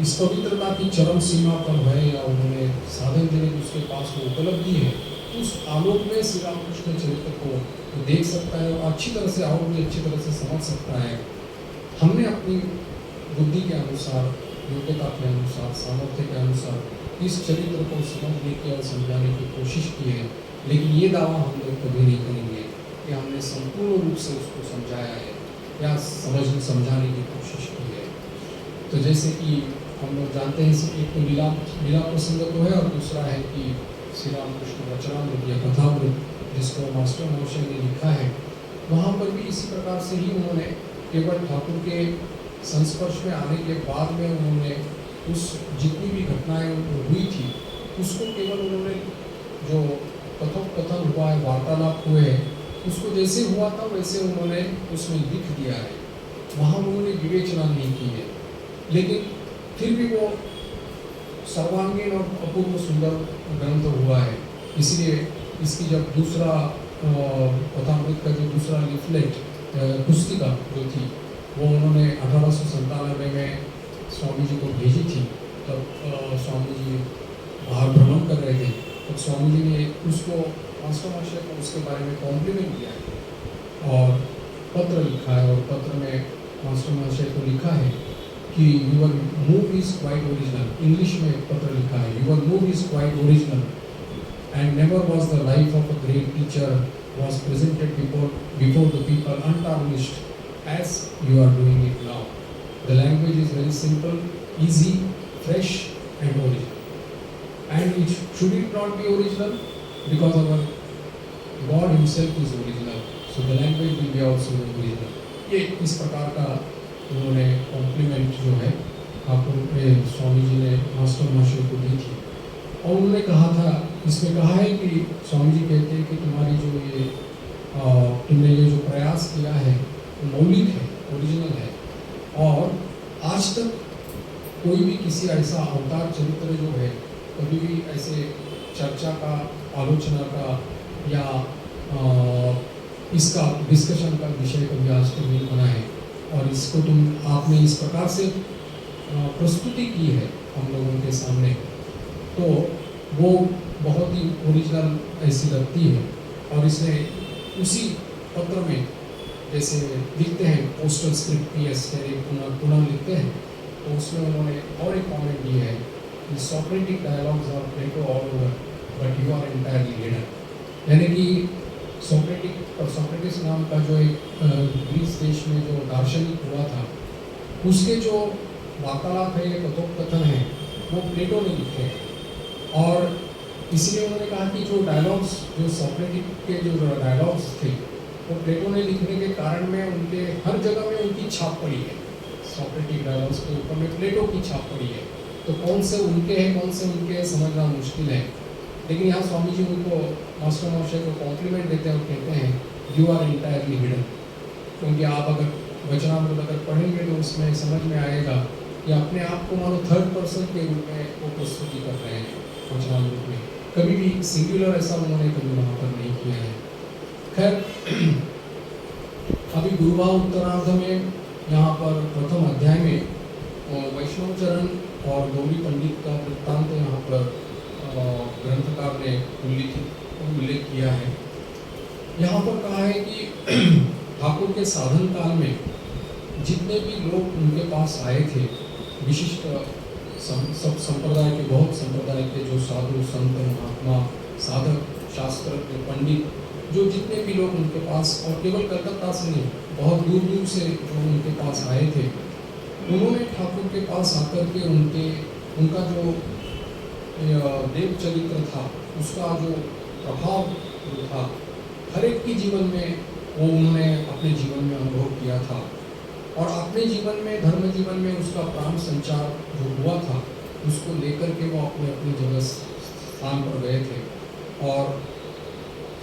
इस पवित्रता की चरम सीमा पर है या उन्होंने साधन जनित उसके पास वो उपलब्धि है, उस आलोक में श्री रामकृष्ण चरित्र को देख सकता है और अच्छी तरह से और भी अच्छी तरह से समझ सकता है। हमने अपनी बुद्धि के अनुसार, योग्यता के अनुसार, सामर्थ्य के अनुसार इस चरित्र को समझने की और समझाने की कोशिश की है, लेकिन ये दावा हम लोग कभी नहीं करेंगे कि हमने संपूर्ण रूप से उसको समझाया है या समझाने की कोशिश की है। तो जैसे कि हम लोग जानते हैं, एक तो लीला प्रसंग तो है और दूसरा है कि श्री रामकृष्ण वचनामृत या कथामृत जिसको मास्टर महोशय ने लिखा है, वहाँ पर भी इसी प्रकार से ही उन्होंने केवल ठाकुर के संस्पर्श में आने के बाद में उन्होंने उस जितनी भी घटनाएं हुई थी उसको केवल उन्होंने जो कथोपकथन हुआ है, वार्तालाप हुए हैं, उसको जैसे हुआ था वैसे उन्होंने उसमें लिख दिया है। वहाँ उन्होंने विवेचना नहीं की है, लेकिन फिर भी वो सर्वांगीण और अपूर्व सुंदर ग्रंथ हुआ है। इसलिए इसकी जब दूसरा कथामृत का जो दूसरा लिफलेट पुस्तिका जो थी वो उन्होंने 1897 में स्वामी जी को भेजी थी, तब स्वामी जी बाहर भ्रमण कर रहे थे, तब स्वामी जी ने उसको मास्टर महोशय को उसके बारे में कॉम्प्लीमेंट किया है और पत्र लिखा है। और पत्र में मास्टर महोशय को लिखा है कि your move is quite original. English में पत्र लिखा है, your move is quite original and never was the life of a great teacher was presented before the people untarnished as you are doing it now. The language is very simple, easy, fresh and original. And should it not be original? Because our God himself is original. So the language will be also original. ये इस प्रकार का उन्होंने complement जो है ठाकुर स्वामी जी ने master महोशय को दी थी। और उन्होंने कहा था, इसमें कहा है कि स्वामी जी कहते हैं कि तुम्हारी जो ये किसी ऐसा अवतार चरित्र जो है कभी भी ऐसे चर्चा का, आलोचना का या इसका डिस्कशन का विषय कभी आज तक नहीं बना है, और इसको आपने इस प्रकार से प्रस्तुति की है हम लोगों के सामने, तो वो बहुत ही ओरिजिनल ऐसी लगती है। और इसमें उसी पत्र में जैसे लिखते हैं पोस्टल स्क्रिप्ट PS पुनः लिखते हैं, तो उसमें उन्होंने और एक कमेंट दिया है कि Socratic dialogues are Plato all over but you are entirely hidden. यानी कि सोक्रेटिस नाम का जो एक ग्रीस देश में जो दार्शनिक हुआ था, उसके जो वार्तालाप है, कथोपकथन है, वो प्लेटो ने लिखे हैं। और इसलिए उन्होंने कहा कि जो डायलॉग्स, जो सोक्रेटिक के जो डायलॉग्स थे, वो प्लेटो ने लिखने के कारण में उनके हर जगह में उनकी छाप पड़ी है। सोक्रेटिक डायलॉग्स के ऊपर में प्लेटो की छाप पड़ी है, तो कौन से उनके हैं, कौन से उनके हैं, समझना मुश्किल है। लेकिन यहाँ स्वामी जी उनको, मास्टर महाशय को कॉम्प्लीमेंट देते हैं और कहते हैं यू आर एंटायरली हिडन, क्योंकि आप अगर वचनामृत अगर पढ़ेंगे तो उसमें समझ में आएगा कि अपने आप को मानो थर्ड पर्सन के रूप में वो प्रस्तुति कर रहे हैं वचनामृत में। कभी भी सिंगुलर ऐसा उन्होंने कभी वहाँ पर नहीं किया है। खैर, अभी गुरुभाव उत्तरार्ध में यहाँ पर प्रथम अध्याय में वैष्णव चरण और गौरी पंडित का वृत्तांत यहाँ पर ग्रंथकार ने उल्लेख किया है। यहाँ पर कहा है कि ठाकुर के साधन काल में जितने भी लोग उनके पास आए थे, विशिष्ट सब संप्रदाय के, बहुत संप्रदाय के जो साधु संत महात्मा साधक शास्त्र के पंडित, जो जितने भी लोग उनके पास, और केवल कलकत्ता से नहीं, बहुत दूर दूर से जो उनके पास आए थे, उन्होंने ठाकुर के पास आकर के उनका जो देव चरित्र था, उसका जो प्रभाव जो था, हर एक के जीवन में वो उन्होंने अपने जीवन में अनुभव किया था। और अपने जीवन में, धर्म जीवन में उसका प्राण संचार जो हुआ था, उसको लेकर के वो अपने अपनी जगह स्थान पर गए थे। और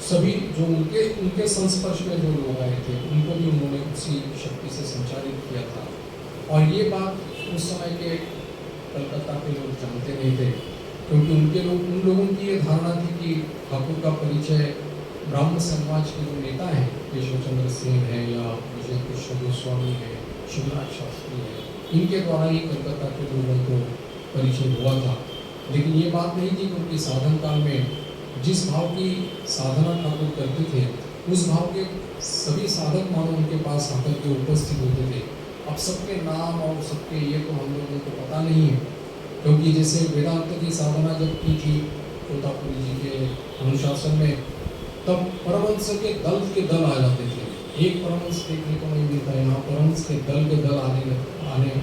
सभी जो उनके संस्पर्श में जो लोग आए थे, उनको भी उन्होंने उसी शक्ति से संचारित किया था। और ये बात उस समय के कलकत्ता के लोग जानते नहीं थे, क्योंकि उन लोगों की ये धारणा थी कि ठाकुर का परिचय ब्राह्मण समाज के जो नेता हैं, केशव चंद्र सेन है या विजय कृष्ण गोस्वामी है, शिवराज शास्त्री है, इनके द्वारा ही कलकत्ता के लोगों को परिचय हुआ था। लेकिन ये बात नहीं थी, क्योंकि साधन काल में जिस भाव की साधना ठाकुर करते थे, उस भाव के सभी साधक मानो उनके पास आकर के उपस्थित होते थे। अब सबके नाम और सबके ये तो हम लोगों को पता नहीं है, क्योंकि जैसे वेदांत की साधना जब की थी तोतापुरी जी के अनुशासन में, तब परमहंस के दल आ जाते थे। एक परमहंस देखने को नहीं मिलता, यहाँ परमहंस के दल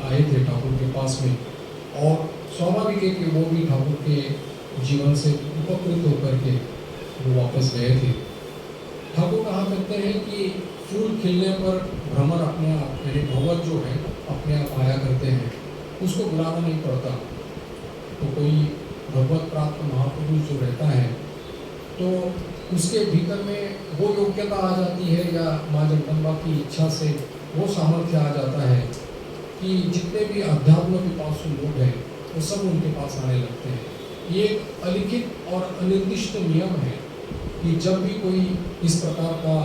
आए थे ठाकुर के पास में। और स्वाभाविक है कि वो भी ठाकुर के जीवन से उपकृत होकर के वो वापस गए थे। ठाकुर कहा करते हैं कि फूल खिलने पर भ्रमर अपने आप, यानी भगवत जो है अपने आप आया करते हैं, उसको बुलाना नहीं पड़ता। तो कोई भगवत प्राप्त महापुरुष जो रहता है, तो उसके भीतर में वो योग्यता आ जाती है, या माँ जगदम्बा की इच्छा से वो सामर्थ्य आ जाता है कि जितने भी अध्यात्म पिपासु लोग हैं, वो सब उनके पास आने लगते हैं। ये एक अलिखित और अनिर्दिष्ट नियम है कि जब भी कोई इस प्रकार का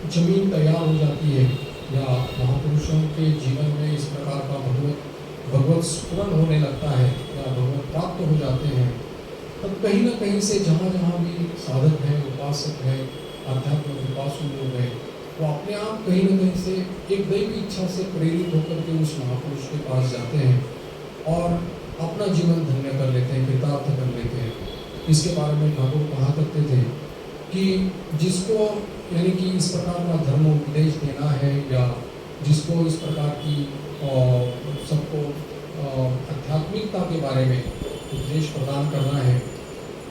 जमीन तैयार हो जाती है, या महापुरुषों के जीवन में इस प्रकार का भगवत स्फुरण होने लगता है, या भगवत प्राप्त हो जाते हैं, तब कहीं ना कहीं से जहाँ जहाँ भी साधक हैं, उपासक हैं, आध्यात्म उपासु लोग हैं, वो अपने आप कहीं ना कहीं से एक दैवी इच्छा से प्रेरित होकर के उस महापुरुष के पास जाते हैं और अपना जीवन धन्य कर लेते हैं, कृतार्थ कर लेते हैं। इसके बारे में ठाकुर कहा करते थे कि जिसको, यानी कि इस प्रकार का धर्म उपदेश देना है, या जिसको इस प्रकार की सबको आध्यात्मिकता के बारे में उपदेश प्रदान करना है,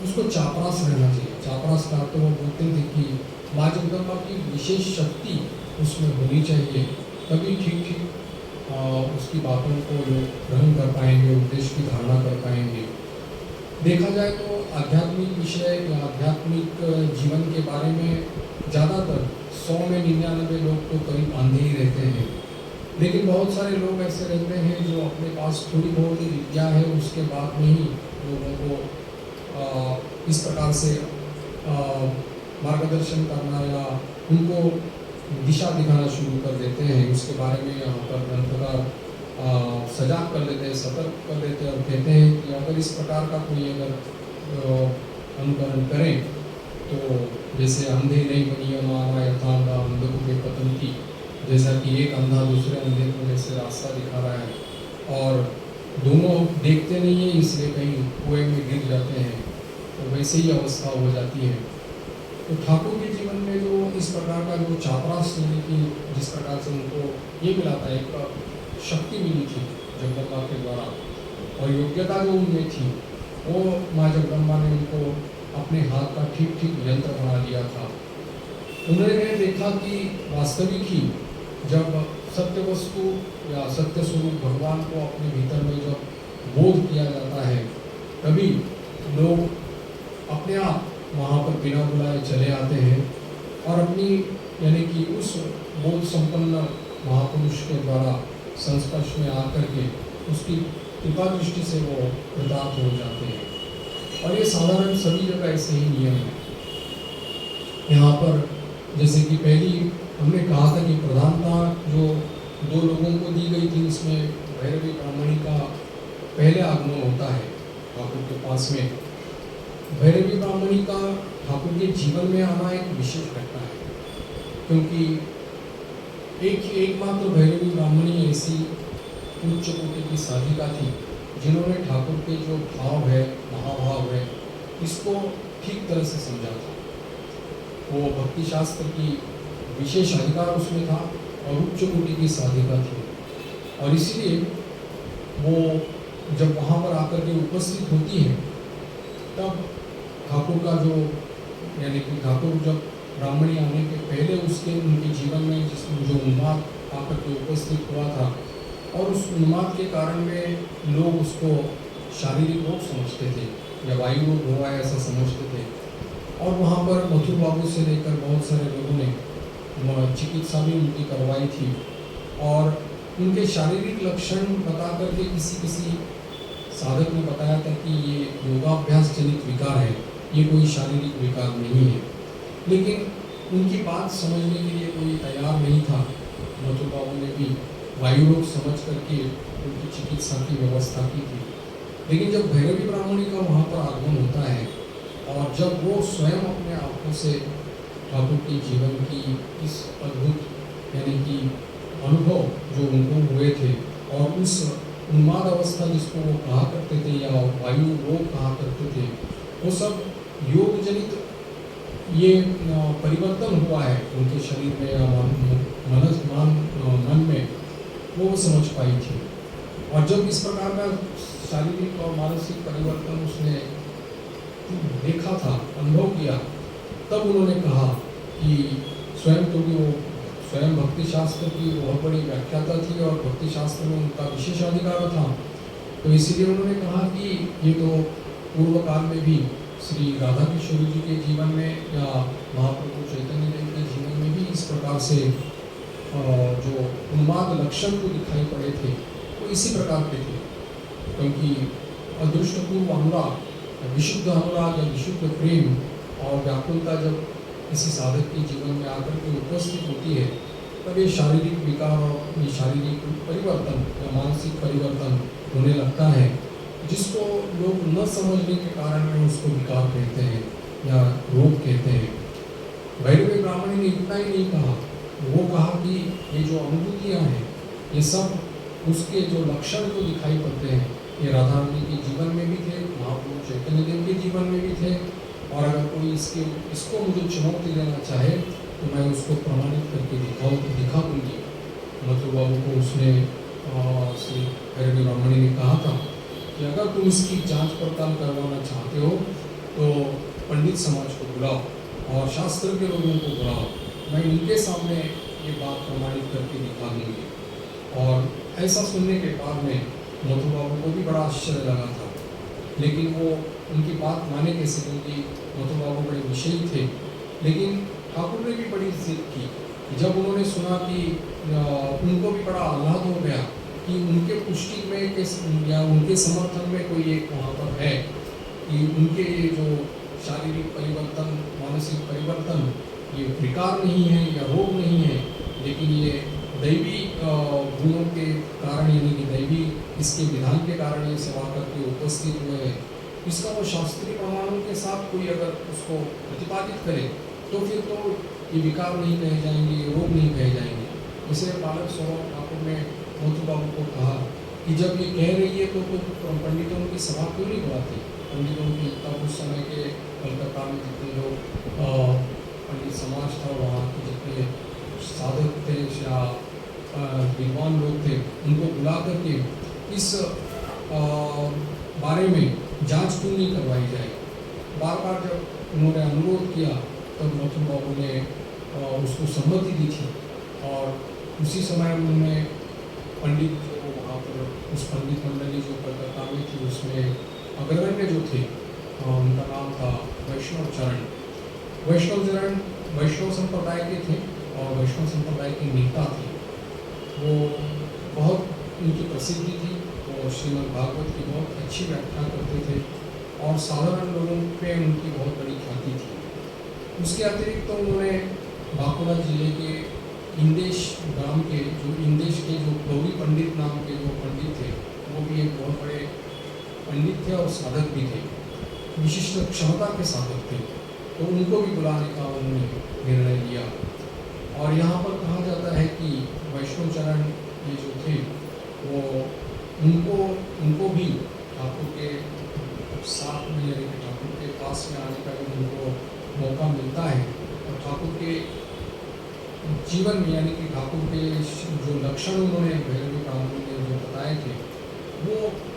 उसको चापरास रहना चाहिए। चापरास का तो वो बोलते थे कि माँ जगदम्बा की विशेष शक्ति उसमें होनी चाहिए, तभी ठीक उसकी बातों को लोग ग्रहण कर पाएंगे, उपदेश की धारणा कर पाएंगे। देखा जाए तो आध्यात्मिक विषय या आध्यात्मिक जीवन के बारे में ज़्यादातर 100 में 99 लोग तो करीब अंधे ही रहते हैं। लेकिन बहुत सारे लोग ऐसे रहते हैं जो अपने पास थोड़ी बहुत ही विद्या है, उसके बाद में ही लोगों को इस प्रकार से मार्गदर्शन करना या उनको दिशा दिखाना शुरू कर देते हैं। उसके बारे में यहाँ पर ग्रंथकार सजाग कर देते हैं, सतर्क कर देते हैं और कहते हैं कि अगर इस प्रकार का कोई अगर अनुकरण करें तो जैसे अंधे नहीं बनियमाना यथांधा अंधकूपे पतंती, जैसा कि एक अंधा दूसरे अंधे को जैसे रास्ता दिखा रहा है और दोनों देखते नहीं है इसलिए कहीं कुएं में गिर जाते हैं, तो वैसे ही अवस्था हो जाती है। तो ठाकुर के जीवन में जो इस प्रकार का जो चापरास मिली थी, जिस प्रकार से उनको ये मिला था, एक शक्ति मिली थी जगदम्बा के द्वारा और योग्यता जो उनमें थी, वो माँ जगदम्बा ने उनको अपने हाथ का ठीक ठीक यंत्र बना दिया था। उन्होंने देखा कि वास्तविक ही जब सत्य वस्तु या सत्य स्वरूप भगवान को अपने भीतर में जब बोध किया जाता है, तभी लोग अपने आप वहाँ पर बिना बुलाए चले आते हैं और अपनी यानी कि उस बोध संपन्न महापुरुष के द्वारा संस्पर्श में आकर के उसकी कृपा दृष्टि से वो कृतार्थ हो जाते हैं। और ये साधारण सभी जगह ऐसे ही नियम है। यहाँ पर जैसे कि पहली हमने कहा था कि प्रधानता जो दो लोगों को दी गई थी, इसमें भैरवी ब्राह्मणी का पहले आगमन होता है ठाकुर के पास में। भैरवी ब्राह्मणी का ठाकुर के जीवन में आना एक विशेष घटना है, क्योंकि एकमात्र भैरवी ब्राह्मणी ऐसी उच्च कोटि की साधिका थी जिन्होंने ठाकुर के जो भाव है, महाभाव है, इसको ठीक तरह से समझा था। वो भक्ति शास्त्र की विशेष अधिकार उसमें था और उच्च कोटि की साधिका थी और इसीलिए वो जब वहाँ पर आकर के उपस्थित होती है तब ठाकुर का जो यानी कि ठाकुर जब ब्राह्मणी आने के पहले उसके उनके जीवन में जिसमें जो उन्माद आकर के उपस्थित हुआ था और उस उन्माद के कारण में लोग उसको शारीरिक रोग समझते थे या वायु रोग हुआ है ऐसा समझते थे। और वहाँ पर मथुर बाबू से लेकर बहुत सारे लोगों ने चिकित्सा भी उनकी करवाई थी और उनके शारीरिक लक्षण बता करके किसी साधक ने बताया था कि ये योगाभ्यास जनित विकार है, ये कोई शारीरिक विकार नहीं है। लेकिन उनकी बात समझने के लिए कोई तैयार नहीं था। मथुर बाबू ने भी वायु रोग समझ करके उनकी चिकित्सा की व्यवस्था की थी। लेकिन जब भैरवी ब्राह्मणी का वहाँ पर आगमन होता है और जब वो स्वयं अपने आँखों से ठाकुर के जीवन की इस अद्भुत यानी कि अनुभव जो उनको हुए थे और उस उन्माद अवस्था जिसको वो कहा करते थे या वायु रोग कहा करते थे, वो सब योग जनित ये परिवर्तन हुआ है उनके शरीर में या मन में, वो समझ पाई थी। और जब इस प्रकार का शारीरिक और मानसिक परिवर्तन उसने देखा था, अनुभव किया, तब उन्होंने कहा कि स्वयं तो वो स्वयं भक्ति शास्त्र की बहुत बड़ी व्याख्याता थी और भक्ति शास्त्र में उनका विशेष अधिकार था। तो इसीलिए उन्होंने कहा कि ये तो पूर्व काल में भी श्री राधा किशोर जी के जीवन में या महाप्रभु चैतन्य देव के जीवन में भी इस प्रकार से जो उन्माद लक्षण को दिखाई पड़े थे वो इसी प्रकार के थे। क्योंकि अदृष्टपूर्व अनुराग, विशुद्ध अनुराग या विशुद्ध प्रेम और व्याकुलता जब किसी साधक के जीवन में आकर के उपस्थित होती है, तब ये शारीरिक विकार और ये शारीरिक परिवर्तन या मानसिक परिवर्तन होने लगता है, जिसको लोग न समझने के कारण में उसको विकार कहते हैं या रोग कहते हैं। भैरवी ब्राह्मणी ने इतना ही नहीं कहा, वो कहा कि ये जो अनुभूतियाँ हैं ये सब उसके जो लक्षण जो दिखाई पड़ते हैं ये राधा रानी के जीवन में भी थे, महाप्रभु चैतन्य देव के जीवन में भी थे। और अगर कोई इसको मुझे चुनौती देना चाहे तो मैं उसको प्रमाणित करके दिखा दूँगी। मथुर बाबू को उसने श्री भैरवी ब्राह्मणी ने कहा था कि अगर तुम इसकी जांच पड़ताल करवाना चाहते हो तो पंडित समाज को बुलाओ और शास्त्र के लोगों को बुलाओ, मैं इनके सामने ये बात प्रमाणित करके दिखा दूँगी। और ऐसा सुनने के बाद में मथुर बाबू को भी बड़ा आश्चर्य लगा था, लेकिन वो उनकी बात माने कैसे, क्योंकि मथुर बाबू बड़े विषयी थे। लेकिन ठाकुर ने भी बड़ी जिद की जब उन्होंने सुना कि उनको भी बड़ा आह्लाद हो गया कि उनके पुष्टि में या उनके समर्थन में कोई एक वहाँ पर है कि उनके ये जो शारीरिक परिवर्तन, मानसिक परिवर्तन, ये विकार नहीं है या रोग नहीं है, लेकिन ये दैवी गुणों के कारण, यानी कि दैवी इसके विधान के कारण ये सेवा करके उपस्थित हुए हैं। इसका वो शास्त्रीय प्रमाणों के साथ कोई अगर उसको प्रतिपादित करे तो फिर तो ये विकार नहीं कहे जाएंगे, ये रोग नहीं कहे जाएंगे। इसे बालक सौरभ ठाकुर ने मोती बाबू को कहा कि जब ये कह रही है तो पंडितों की सभा क्यों नहीं बुलाती? पंडितों की तब उस समय के कलकत्ता में जितने लोग पंडित समाज था, वहाँ के जितने साधक थे या विद्वान लोग थे, उनको बुला करके इस बारे में जांच क्यों नहीं करवाई जाए। बार बार जब उन्होंने अनुरोध किया तब मोती बाबू ने उसको सम्मति दी थी और उसी समय उन्होंने पंडित जो वहाँ पर उस पंडित मंडली जो कलकत्ता में थी उसमें अग्रगण्य जो थे, उनका नाम था वैष्णव चरण। वैष्णव संप्रदाय के थे और वैष्णव संप्रदाय के नेता थे। वो बहुत उनकी प्रसिद्धि थी, वो श्रीमद् भागवत की बहुत अच्छी व्याख्या करते थे और साधारण लोगों पे उनकी बहुत बड़ी ख्याति थी। उसके अतिरिक्त तो उन्होंने बांकुड़ा जिले के इंदेश ग्राम के जो गौरी पंडित नाम के जो पंडित थे, वो भी एक बहुत बड़े पंडित थे और साधक भी थे, विशिष्ट क्षमता के साधक थे, तो उनको भी बुलाने का उन्होंने निर्णय लिया। और यहाँ पर कहा जाता है कि वैष्णव चरण ये जो थे वो उनको भी ठाकुर के साथ में, यानी कि ठाकुर के पास में आने का भी उनको मौका मिलता है और ठाकुर के जीवन में, यानी कि ठाकुर के जो लक्षण उन्होंने भैरवी ब्राह्मण ने जो बताए थे, वो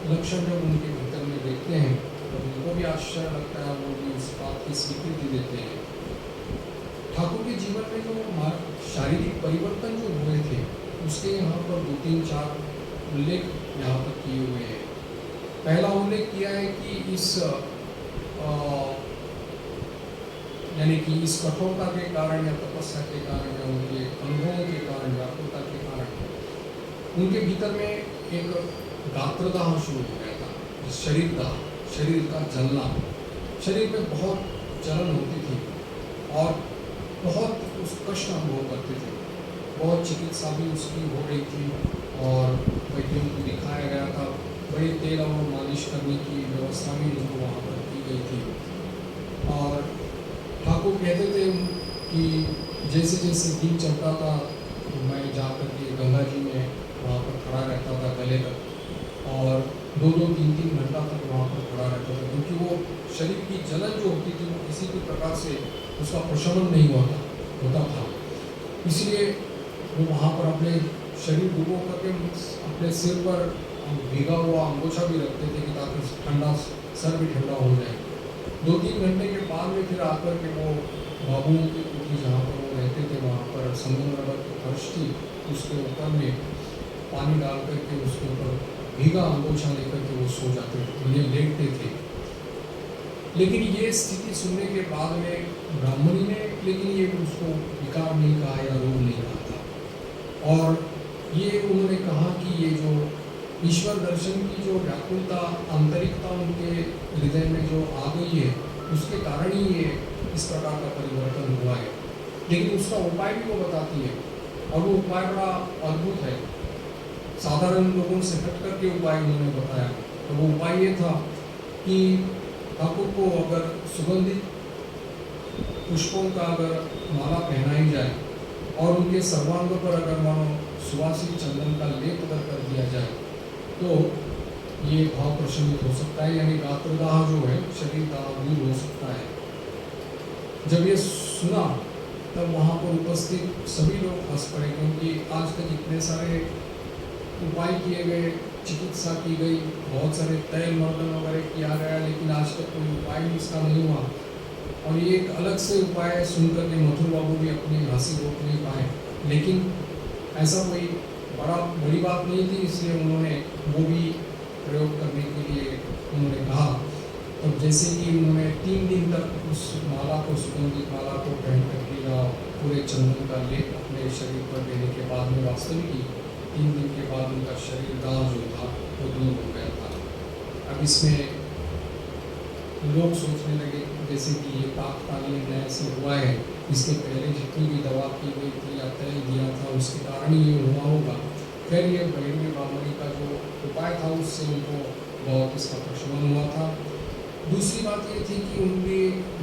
लक्षण जब उनके भीतर में देखते हैं तो उनको भी आश्चर्य लगता है, वो भी इस बात की स्वीकृति देते हैं। ठाकुर के जीवन में जो शारीरिक परिवर्तन जो हुए थे उसके यहाँ पर 2-3-4 उल्लेख यहाँ पर किए हुए हैं। पहला उल्लेख किया है कि यानी कि इस कठोरता के कारण या तपस्या के कारण या उनके अनुभवों के कारण, व्याकुलता के कारण उनके भीतर में एक गात्रदाह शुरू हो गया था, शरीर का जलना, शरीर में बहुत जलन होती थी और बहुत उस कष्ट अनुभव करते थे। बहुत चिकित्सा भी उसकी हो रही थी और वैद्यों को दिखाया गया था, बड़े तेल और मालिश करने की व्यवस्था भी उनको वहाँ पर की गई थी। और ठाकुर कहते थे कि जैसे जैसे दिन चलता था मैं जाकर के गंगा जी में वहाँ पर खड़ा रहता था गले तक और 2-3 घंटा तक वहाँ पर खड़ा रहता था, क्योंकि वो शरीर की जलन जो होती थी वो किसी भी प्रकार से उसका प्रशमन नहीं होता था। इसलिए वो वहाँ पर अपने शरीर डुबो करके अपने सिर पर भीगा हुआ अंगोछा भी रखते थे कि ताकि ठंडा सर भी ठंडा हो जाए। 2-3 घंटे के बाद में फिर आकर के वो बाबुओं की कोठी जहाँ पर वो रहते थे वहाँ पर संगमरमर की फर्श थी, उसके ऊपर में पानी डाल करके उसके ऊपर भीगा अंगोछा लेकर के वो सो जाते थे, उन्हें लेटते थे। लेकिन ये स्थिति सुनने के बाद में ब्राह्मणी ने लेकिन ये उसको विकार नहीं कहा या रोग नहीं कहा था। और ये उन्होंने कहा कि ये जो ईश्वर दर्शन की जो व्याकुलता, आंतरिकता उनके हृदय में जो आ गई है उसके कारण ही ये इस प्रकार का परिवर्तन हुआ है। लेकिन उसका उपाय भी वो बताती है और वो उपाय बड़ा अद्भुत है, साधारण लोगों से हट करके उपाय उन्होंने बताया। तो वो उपाय ये था कि ठाकुर को अगर सुगंधित पुष्पों का अगर माला पहनाई जाए और उनके सर्वांग पर अगर मानो सुवासिक चंदन का लेप कर दिया जाए तो ये भाव प्रशमित हो सकता है, यानी गात्रदाह जो है, शरीर दाह दूर हो सकता है। जब ये सुना तब वहाँ पर उपस्थित सभी लोग हंस पड़े, क्योंकि आज तक इतने सारे उपाय किए गए, चिकित्सा की गई, बहुत सारे तैल मर्दन वगैरह किया गया, लेकिन आज तक कोई उपाय भी इसका नहीं हुआ। और ये एक अलग से उपाय सुनकर के मथुर बाबू भी अपनी हंसी रोक नहीं पाए, लेकिन ऐसा कोई बड़ी बात नहीं थी, इसलिए उन्होंने वो भी प्रयोग करने के लिए उन्होंने कहा। तो जैसे कि उन्होंने 3 दिन तक उस माला को, सुगंधित माला को पहन करके या पूरे चंदन का लेप अपने शरीर पर देने के बाद में वास्तविक ही 3 दिन के बाद उनका शरीर दाह जो था वो दूर हो गया था। अब इसमें लोग सोचने लगे जैसे कि ये तात्कालीन न्याय से हुआ है, इसके पहले जितनी भी दवा की गई थी या तय दिया था उसके कारण ही ये हुआ होगा। फिर ये बहिर्मी ब्राह्मणी का जो उपाय था उससे उनको बहुत इसका प्रशमन हुआ था। दूसरी बात ये थी कि उनके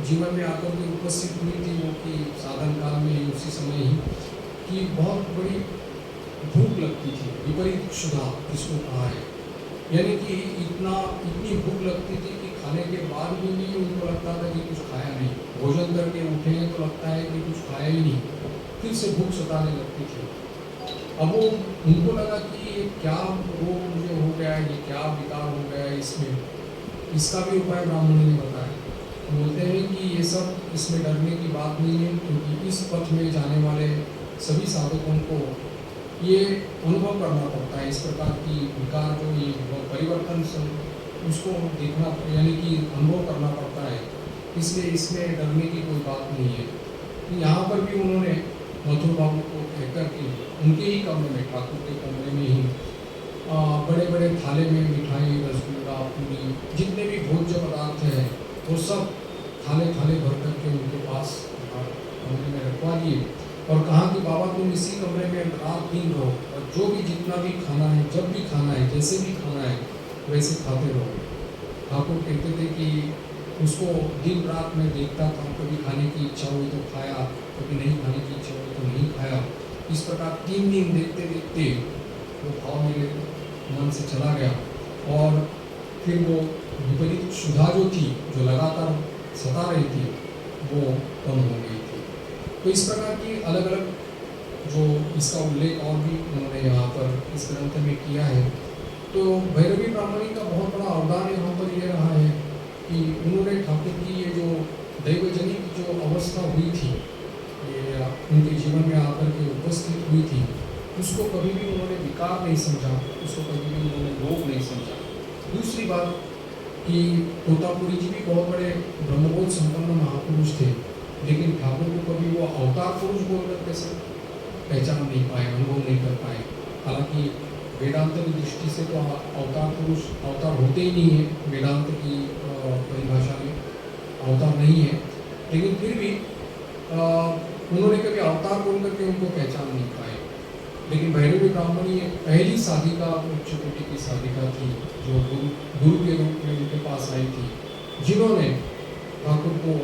जीवन में आकर के उपस्थित हुई थी वो कि साधन काल में ही उसी समय ही कि बहुत बड़ी भूख लगती थी, विपरीत क्षुधा जिसको कहा है, यानी कि इतनी भूख लगती थी कि खाने के बाद भी उनको लगता था कि कुछ खाया नहीं, भोजन करके उठे हैं तो लगता है कि कुछ खाया ही नहीं, फिर से भूख सताने लगती थी। अब वो उनको लगा कि ये क्या रोग मुझे हो गया है, ये क्या विकार हो गया है इसमें, इसका भी उपाय ब्राह्मणों ने बताया। बोलते हैं कि ये सब इसमें डरने की बात नहीं है, क्योंकि इस पथ में जाने वाले सभी साधकों को ये अनुभव करना पड़ता है, इस प्रकार की विकार जो ये परिवर्तन उसको देखना यानी कि अनुभव करना पड़ता है, इसलिए इसमें डरने की कोई बात नहीं है। यहाँ पर भी उन्होंने मथुर बाबू को कहकर के उनके ही कमरे में, ठाकुर के कमरे में ही बड़े बड़े थाले में मिठाई, रसगुल्ला, पूरी, जितने भी भोज्य पदार्थ हैं वो सब थाले थाले भर करके उनके पास कमरे में रखवा दिए और कहा कि बाबा तुम इसी कमरे में रात दिन रहो और जो भी जितना भी खाना है, जब भी खाना है, जैसे भी खाना है वैसे खाते रहो। ठाकुर कहते थे कि उसको दिन रात में देखता था, कभी खाने की इच्छा हुई तो खाया, कभी नहीं खाने की इच्छा हुई तो नहीं खाया। इस प्रकार 3 दिन देखते देखते वो भाव मेरे मन से चला गया और फिर वो विपरीत क्षुधा जो थी, जो लगातार सता रही थी, वो कम हो गई थी। तो इस प्रकार की अलग अलग जो इसका उल्लेख और भी उन्होंने यहाँ पर इस ग्रंथ में किया है। तो भैरवी ब्राह्मणी का बहुत बड़ा अवदान यहाँ पर ये रहा है कि उन्होंने ठाकुर की ये जो दैवजनिक जो अवस्था हुई थी, ये उनके जीवन में आकर के उपस्थित हुई थी, उसको कभी भी उन्होंने विकार नहीं समझा, उसको कभी भी उन्होंने रोग नहीं समझा। दूसरी बात कि तोतापुरी जी भी बहुत बड़े ब्रह्मबोध संपन्न महापुरुष थे, लेकिन ठाकुर को कभी वो अवतार पुरुष बोलकर कैसे पहचान नहीं पाए, अनुभव नहीं कर पाए। हालांकि वेदांत की दृष्टि से तो अवतार पुरुष अवतार होते ही नहीं है, वेदांत की परिभाषा में अवतार नहीं है, लेकिन फिर भी उन्होंने कभी अवतार बोल करके उनको पहचान नहीं पाए। लेकिन भैरवी ब्राह्मणी एक पहली साधिका, उच्च कोटि की साधिका थी जो गुरु के रूप में उनके पास आई थी, जिन्होंने ठाकुर को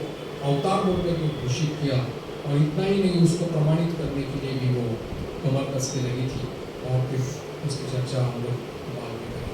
अवतार बोल करके घोषित किया और इतना ही नहीं, उसको प्रमाणित करने के लिए भी वो कमर कस के लगी थी। और फिर उसकी चर्चा हम लोग बाद में करेंगे।